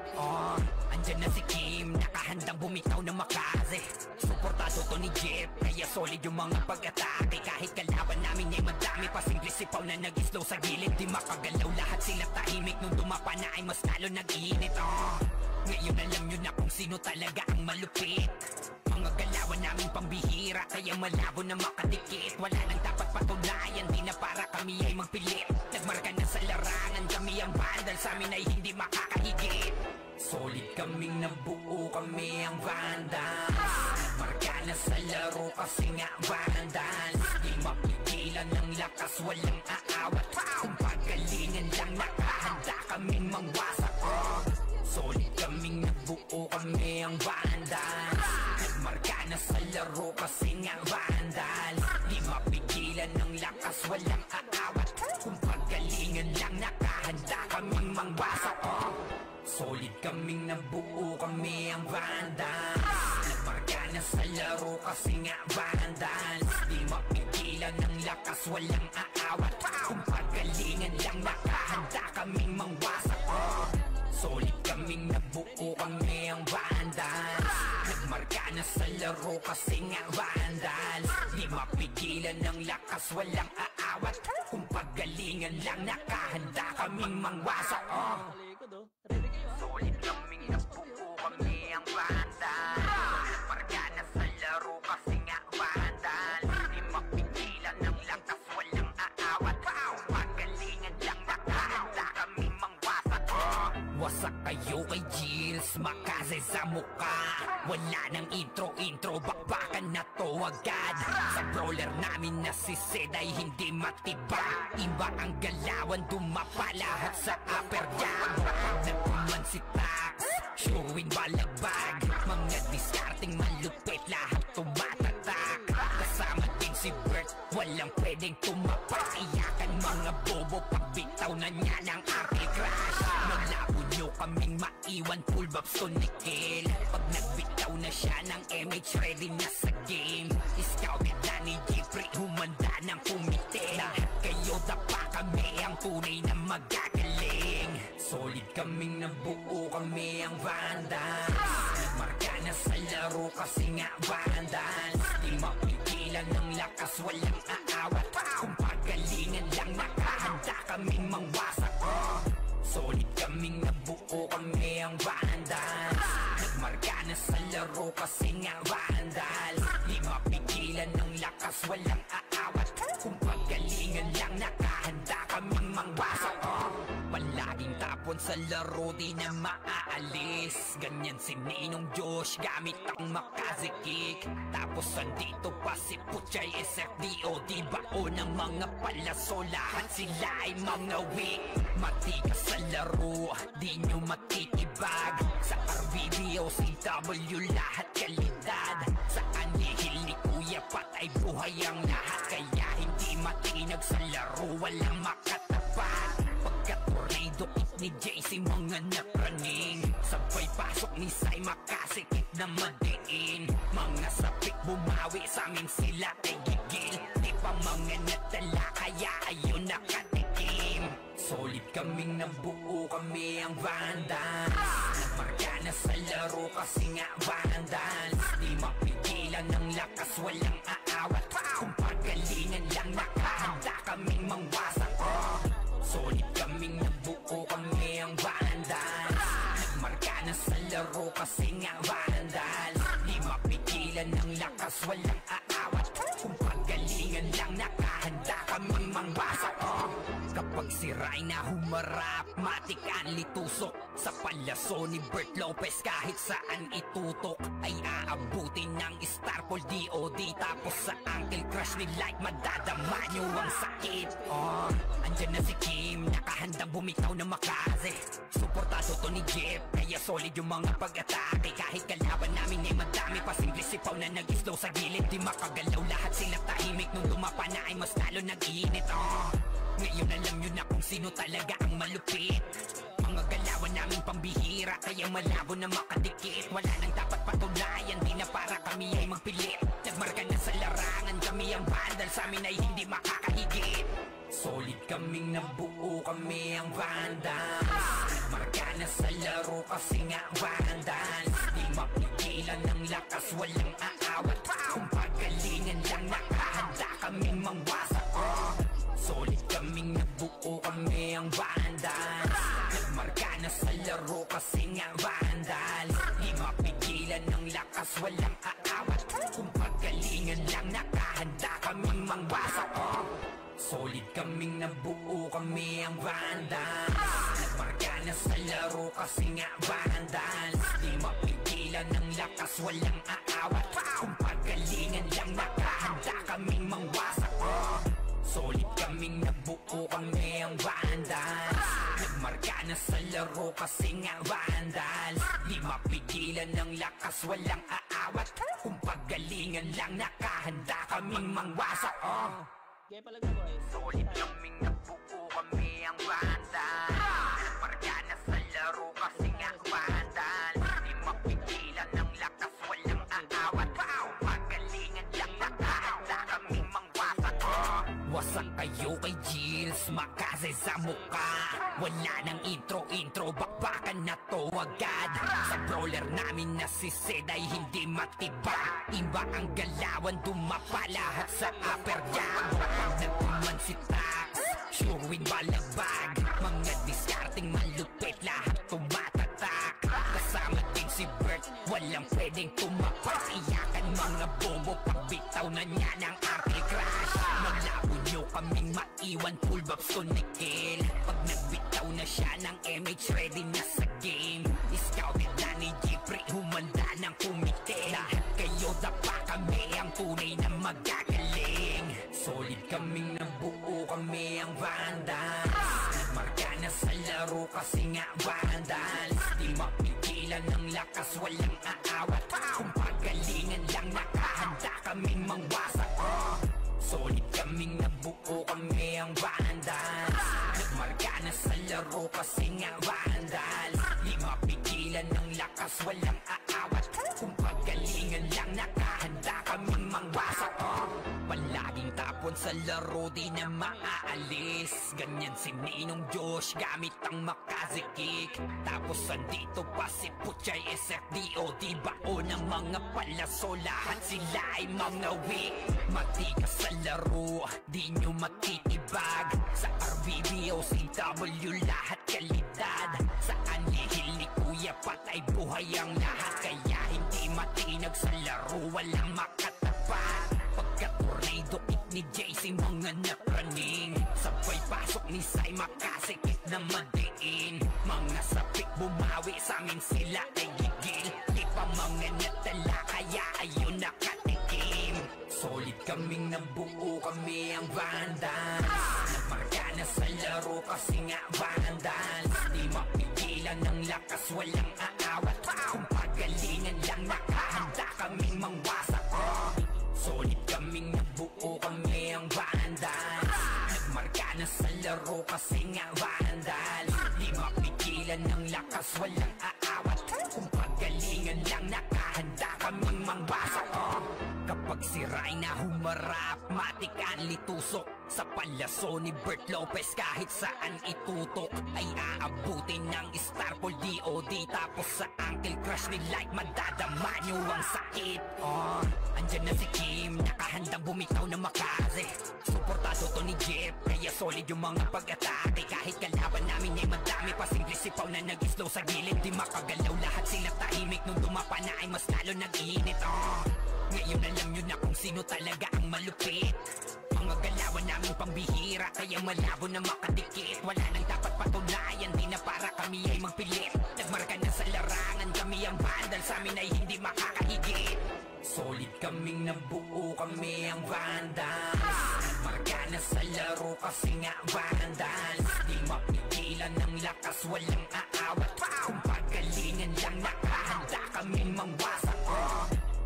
Andyan na si Kim, nakahandang bumitaw na makaze. Suportado to ni Jeff, kaya solid yung mga pag-atake. Kahit kalaban namin ay madami pa, simple sipaw na nag-slow sa gilid. Di makagalaw, lahat sila tahimik. Nung dumapa na ay mas lalo nag-iinit. Ngayon alam nyo na kung sino talaga ang malupit. Mga galawan namin pambihira, kaya malabo na makadikit. Wala nang dapat patunayan, di na para kami ay magpilit. Nagmarka na sa larangan, kami ang vandal, sa amin ay hindi makakahigit. Solid kaming nabuo, kami ang vandals. Nagmarka na sa laro kasi nga vandals. Di mapigilan ng lakas, walang aawat. Kung pagalingan lang, nakahanda kaming mangwasak. Solid kaming nabuo, kami ang vandals. Nagmarka na sa laro kasi nga vandals. Di mapigilan ng lakas, walang aawat. Kung pagalingan lang, nakahanda kaming mangwasak. Solid kaming nabuo, kami ang vandals. Nagmarka na sa laro kasi nga vandals. Di mapigilan ng lakas, walang aawat. Kung pagalingan lang, nakahanda kaming mangwasak. Solid kaming nabuo, kami ang vandals. Nagmarka na sa laro kasi nga vandals. Di mapigilan ng lakas, walang aawat. Kung pagalingan lang, nakahanda kaming mangwasak. Solid kaming nabuo, kami ang vandals. Nagmarka na sa laro kasi nga vandals. Di mapigilan ng lakas, walang aawat. Kung pagalingan lang, nakahanda kaming mangwasak. Wasak kayo kay Gilles, makase sa muka. Wala nang intro, bakbakan na to agad. Sa brawler namin na si Zed ay hindi matiba. Iba ang galawan, dumapa lahat sa upper jam. Nagpuman si Tax, sure win balagbag. Mga discarding malupit, lahat tumatatak. Kasama din si Bert, walang pwedeng tumapak. Iyakan mga bobo, pagbitaw na niya ng anti-crash. Malabo nyo kaming maiwan, full bobs to Nickel. Pag nagbitaw na siya ng MH, ready na sa game. Scouted na ni Jeffrey, humanda ng kumite. Lahat kayo dapa, kami ang tunay na magagaling. Solid kaming nabuo, kami ang vandals. Nagmarka na sa laro kasi nga vandals. Di mapigilan ng lakas, walang aawat. Kung pagalingan lang, nakahanda kaming mangwasak. Solid kaming nabuo, kami ang vandals. Nagmarka na sa laro kasi nga vandals. Di mapigilan ng lakas, walang aawat. Kung pagalingan lang, nakahanda kaming mangwasak. Palaging tapon sa laro, di na maaalis. Ganyan si Ninong Josh, gamit ang Makaze kick. Tapos andito pa si Puchay SFDO. Di bao ng mga palaso, lahat sila ay mga weak. Matigas sa laro, di nyo matitibag. Sa RBBO, CW, lahat kalidad. Sa anihil ni Kuya Pat ay buhay ang lahat. Kaya hindi matinag sa laro, walang makatapat. Pagka-tornado kick ni JC, mga napraning. Sabay pasok ni Sai, makasikip na madiin. Mga sapik bumawi, sa amin sila ay gigil. Di pa mga natala, kaya ayun nakatikim. Solid kaming nabuo, kami ang vandals. Nagmarka na sa laro kasi nga vandals. Di mapigilan ng lakas, walang aawat. Kung pagalingan lang, nakahanda kaming mangwasak. Solid kaming nabuo, kami ang vandals. Nagmarka na sa laro kasi nga vandals. Di mapigilan ng lakas, walang aawat. Kung pagalingan lang, nakahanda kaming mangwasak. Kapag si Rayna humarap, matik ang litusok. Sa palaso ni Bert Lopez, kahit saan itutok ay aabutin ng Starpol DOD. Tapos sa Uncle Crush ni Light, madadama nyo ang sakit. Andyan na si Kim, nakahandang bumitaw na Makaze. Suportado to ni Jeff, kaya solid yung mga pag-atake. Kahit kalaban namin ay madami pa, simple sipaw na nag-slow sa gilid. Di makagalaw, lahat sila tahimik. Nung dumapa na ay mas lalo nag-iinit. Ngayon alam nyo na kung sino talaga ang malupit. Mga galawan namin pambihira, kaya malabo na makadikit. Wala nang dapat patunayan, di na para kami ay magpilit. Nagmarka na sa larangan, kami ang vandal, sa amin ay hindi makakahigit. Solid kaming nabuo, kami ang vandals. Nagmarka na sa laro kasi nga vandals. Di mapigilan ng lakas, walang aawat. Kung pagalingan lang, nakahanda kaming mangwasak. Solid kaming nabuo, kami ang vandals. Nagmarka na sa laro kasi nga vandals. walang aawat. Kung pagalingan lang, nakahanda kaming mangwasak. Solid kaming nabuo, kami ang Vandals. Nagmarka na sa laro kasi nga Vandals. Di mapigilan ng lakas, walang aawat. Kung pagalingan lang, nakahanda kaming mangwasak. Solid kaming nabuo, kami ang Vandals. Nagmarka na sa laro kasi nga Vandals. Di mapigilan ng lakas, walang aawat. Kung pagalingan lang, nakahanda kaming mangwasak. Kaya pala boys. Solid kaming nabuo, kami ang Vandals. Nagmarka na sa laro kasi nga Vandals. Di mapigilan ng lakas, walang aawat. Kung pagalingan lang, nakahanda kaming mangwasak. Wasak kayo kay Jills, makase sa mukha. Wala nang intro, bakbakan na to agad. Sa brawler namin na si Zed ay hindi matibag. Iba ang galawan, dumapa lahat sa upper jab. Pag nagtuman si Tax, sure win balagbag. Mga discarding malupit, lahat tumatatak. Kasama din si Bert, walang pwedeng tumapak. Iyakan mga bobo, pagbitaw na niya ng anti-crash. Malabo nyo kaming maiwan, full babs to Nikil. Pag nagbitaw na siya ng MH, ready na sa game. Scouted na ni Jeffrey, humanda ng kumite. Lahat kayo dapa, kami ang tunay na magagaling. Solid kaming nabuo, kami ang Vandals. Nagmarka na sa laro kasi nga Vandals. Di mapigilan ng lakas, walang aawat. Kung pagalingan lang, nakahanda kaming mangwasak. Solid kaming nabuo, kami ang Vandals. Nagmarka na sa laro kasi nga Vandals. Di mapigilan ng lakas, walang aawat. Kung pagalingan lang, nakahanda kaming mangwasak. Palaging tapon sa laro, di na maaalis. Ganyan si Ninong Josh, gamit ang makazikik. Tapos andito pa si Puchay SFDO. Bao ng mga palaso, lahat sila ay mga weak. Matikas sa laro, di nyo matitibag. Sa RBBO, CW, lahat kalidad. Sa anihil ni Kuya Patay, buhay ang lahat. Kaya hindi matinag sa laro, walang makatapat. Pagka-tornado kick ni JC, mga napraning. Sabay pasok ni Sai, makasikip na madiin. Mga sapik bumawi, sa amin sila ay gigil. Di pa mga natala, kaya ayun nakatikim. Solid kaming nabuo, kami ang Vandals. Nagmarka na sa laro kasi nga Vandals. Di mapigilan ng lakas, walang aawat. Kung pagalingan lang, nakahanda kaming mangwasak. Solid kaming nabuo, kami ang Vandals. Nagmarka na sa laro kasi nga Vandals. Di mapigilan ng lakas, walang aawat. Kung pagalingan lang, nakahanda kaming mangwasak. Kapag siray na humarap, matik ang litusok. Sa palaso ni Bert Lopez, kahit saan itutok ay aabutin ng Starpol DOD. Tapos sa Uncle Crush ni Light, madadama nyo ang sakit. Andyan na si Kim, nakahandang bumitaw na makaze. Suportado to ni Jeff, kaya solid yung mga pag-atake. Kahit kalaban namin ay madami pa, simple sipaw na nag-slow sa gilid. Di makagalaw, lahat sila tahimik. Nung dumapa na ay mas lalo nag-iinit. Ngayon alam nyo na kung sino talaga ang malupit. Mga galawan namin pambihira, kaya malabo na makadikit. Wala nang dapat patunayan, di na para kami ay magpilit. Nagmarka na sa larangan, kami ang Vandals, sa amin ay hindi makakahigit. Solid kaming nabuo, kami ang Vandals. Nagmarka na sa laro kasi nga Vandals. Di mapigilan ng lakas, walang aawat. Kung pagalingan lang, nakahanda kaming mangwasak.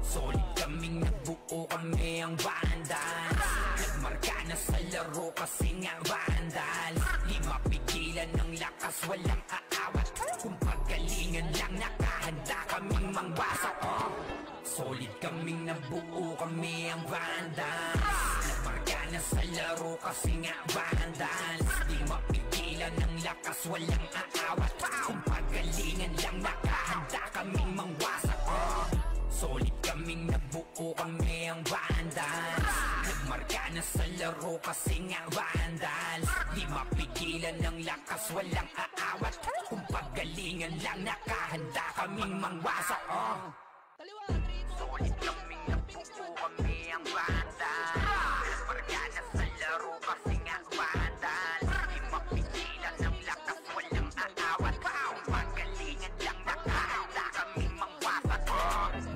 Solid kaming nabuo, kami ang Vandals. Nagmarka na sa laro kasi nga Vandals. Di mapigilan ng lakas, walang aawat. Kung pagalingan lang, nakahanda kaming mangwasak. Solid kaming nabuo, kami ang Vandals. Nagmarka na sa laro kasi nga Vandals. Di mapigilan ng lakas, walang aawat. Kung pagalingan lang, nakahanda kaming mangwasak. Solid kaming nabuo, kami ang Vandals. Nagmarka na sa laro kasi nga Vandals. Di mapigilan ng lakas, walang aawat. Kung pagalingan lang, nakahanda kaming mangwasak. Kaliwa, 3, 2,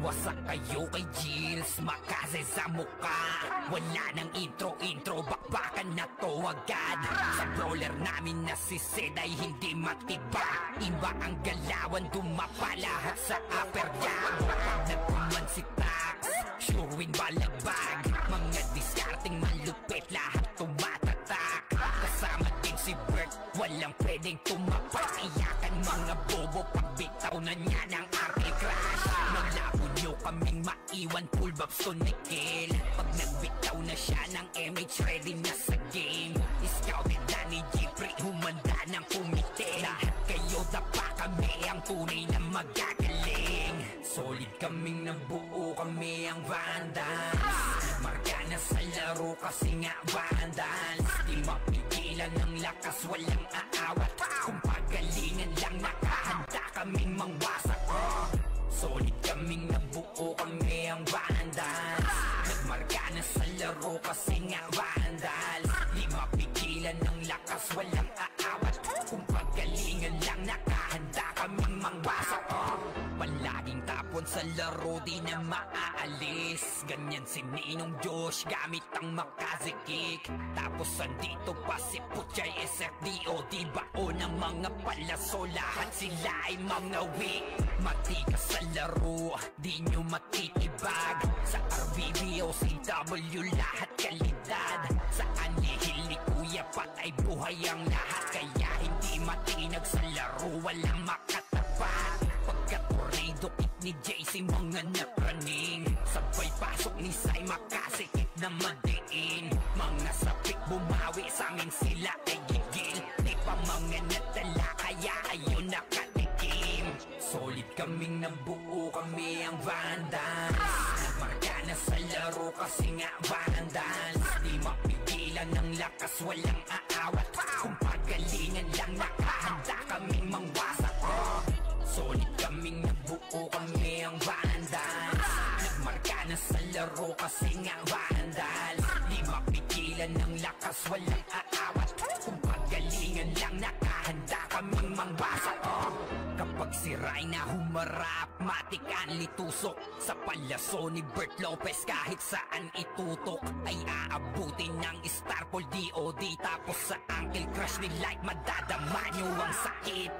Wasak kayo kay Gilles, makase sa muka. Wala nang intro, bakbakan na to agad. Sa brawler namin na si Sed ay hindi matiba. Iba ang galawan, dumapa lahat sa upper jab. Pag nagkuman si Tax, sure win balagbag. Mga diskarting malupit, lahat tumatatak. Kasama din si Bert, walang pwedeng tumapak. Iyakan mga bobo, pagbitaw na niya ng arte crash. Malabo nyo kaming maiwan, full babs to Nikil. Pag nagbitaw na siya ng MH, ready na sa game. Scouted na ni Jeffrey, humanda ng kumite. Lahat kayo dapa, kami ang tunay na magagaling. Solid kaming nabuo, kami ang Vandals. Marka na sa laro kasi nga Vandals. Di mapigilan ng lakas, walang aawat. Kung pagalingan lang, nakahanda kaming mangwasak. Solid kaming nabuo, kami ang Vandals. Nagmarka na sa laro kasi nga Vandals. Di mapigilan ng lakas, walang aawat. Kung pagalingan lang, nakahanda kaming mangwasak. Palaging tapon sa laro, di na maaalis. Ganyan si Ninong Josh, gamit ang makazikik. Tapos andito pa si Puchay SFDO, di bao ng mga palaso. Lahat sila ay mga weak. Matikas sa laro, di nyo matitibag. Sa RBB o CW, lahat kalidad. Sa anihil ni Kuya Pat ay buhay ang lahat. Kaya hindi matinag sa laro, walang makatapat. Pagka-tornado kick ni JC, mga napraning. Sabay pasok ni Sai, makasikip na madiin. Mga sapik bumawi, sa amin sila ay gigil. Di pa mga nadala, kaya ayun nakatikim. Solid kaming nabuo, kami ang Vandals. Nagmarka na sa laro kasi nga Vandals. Di mapigilan ng lakas, walang aawat. Kung pagalingan lang, nakahanda kaming mangwasak. Solid kaming nabuo, kami ang Vandals. Nagmarka na sa laro kasi nga Vandals. Di mapigilan ng lakas, walang aawat. Kung pagalingan lang, nakahanda kaming mangwasak. Kapag si Rai na humarap, matikan litusok. Sa palaso ni Bert Lopez, kahit saan itutok ay aabutin ng Starpol DOD. Tapos sa Uncle Crush ni Light, madadama nyo ang sakit.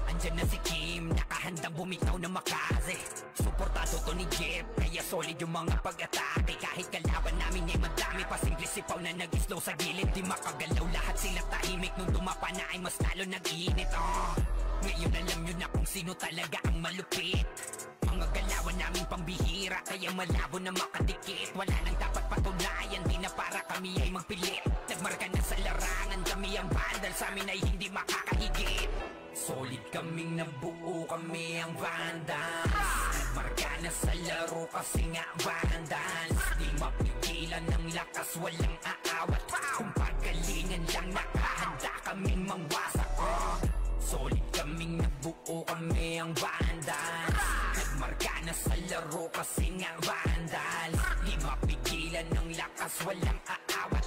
Andyan na si Kim, nakahandang bumitaw na makaze. Suportado to ni Jeff, kaya solid yung mga pag-atake. Kahit kalaban namin ay madami pa, simple sipaw na nag-slow sa gilid. Di makagalaw, lahat sila tahimik. Nung dumapa na ay mas lalo nag-iinit. Ngayon alam nyo na kung sino talaga ang malupit. Mga galawan namin pambihira, kaya malabo na makadikit. Wala nang dapat patunayan, di na para kami ay magpilit. Nagmarka na sa larangan, kami ang Vandals, sa amin ay hindi makakahigit. Solid kaming nabuo, kami ang Vandals. Nagmarka na sa laro kasi nga Vandals. Di mapigilan ng lakas, walang aawat. Kung pagalingan lang, nakahanda kaming mangwasak. Solid kaming nabuo, kami ang Vandals. Nagmarka na sa laro kasi nga Vandals. Di mapigilan ng lakas, walang aawat.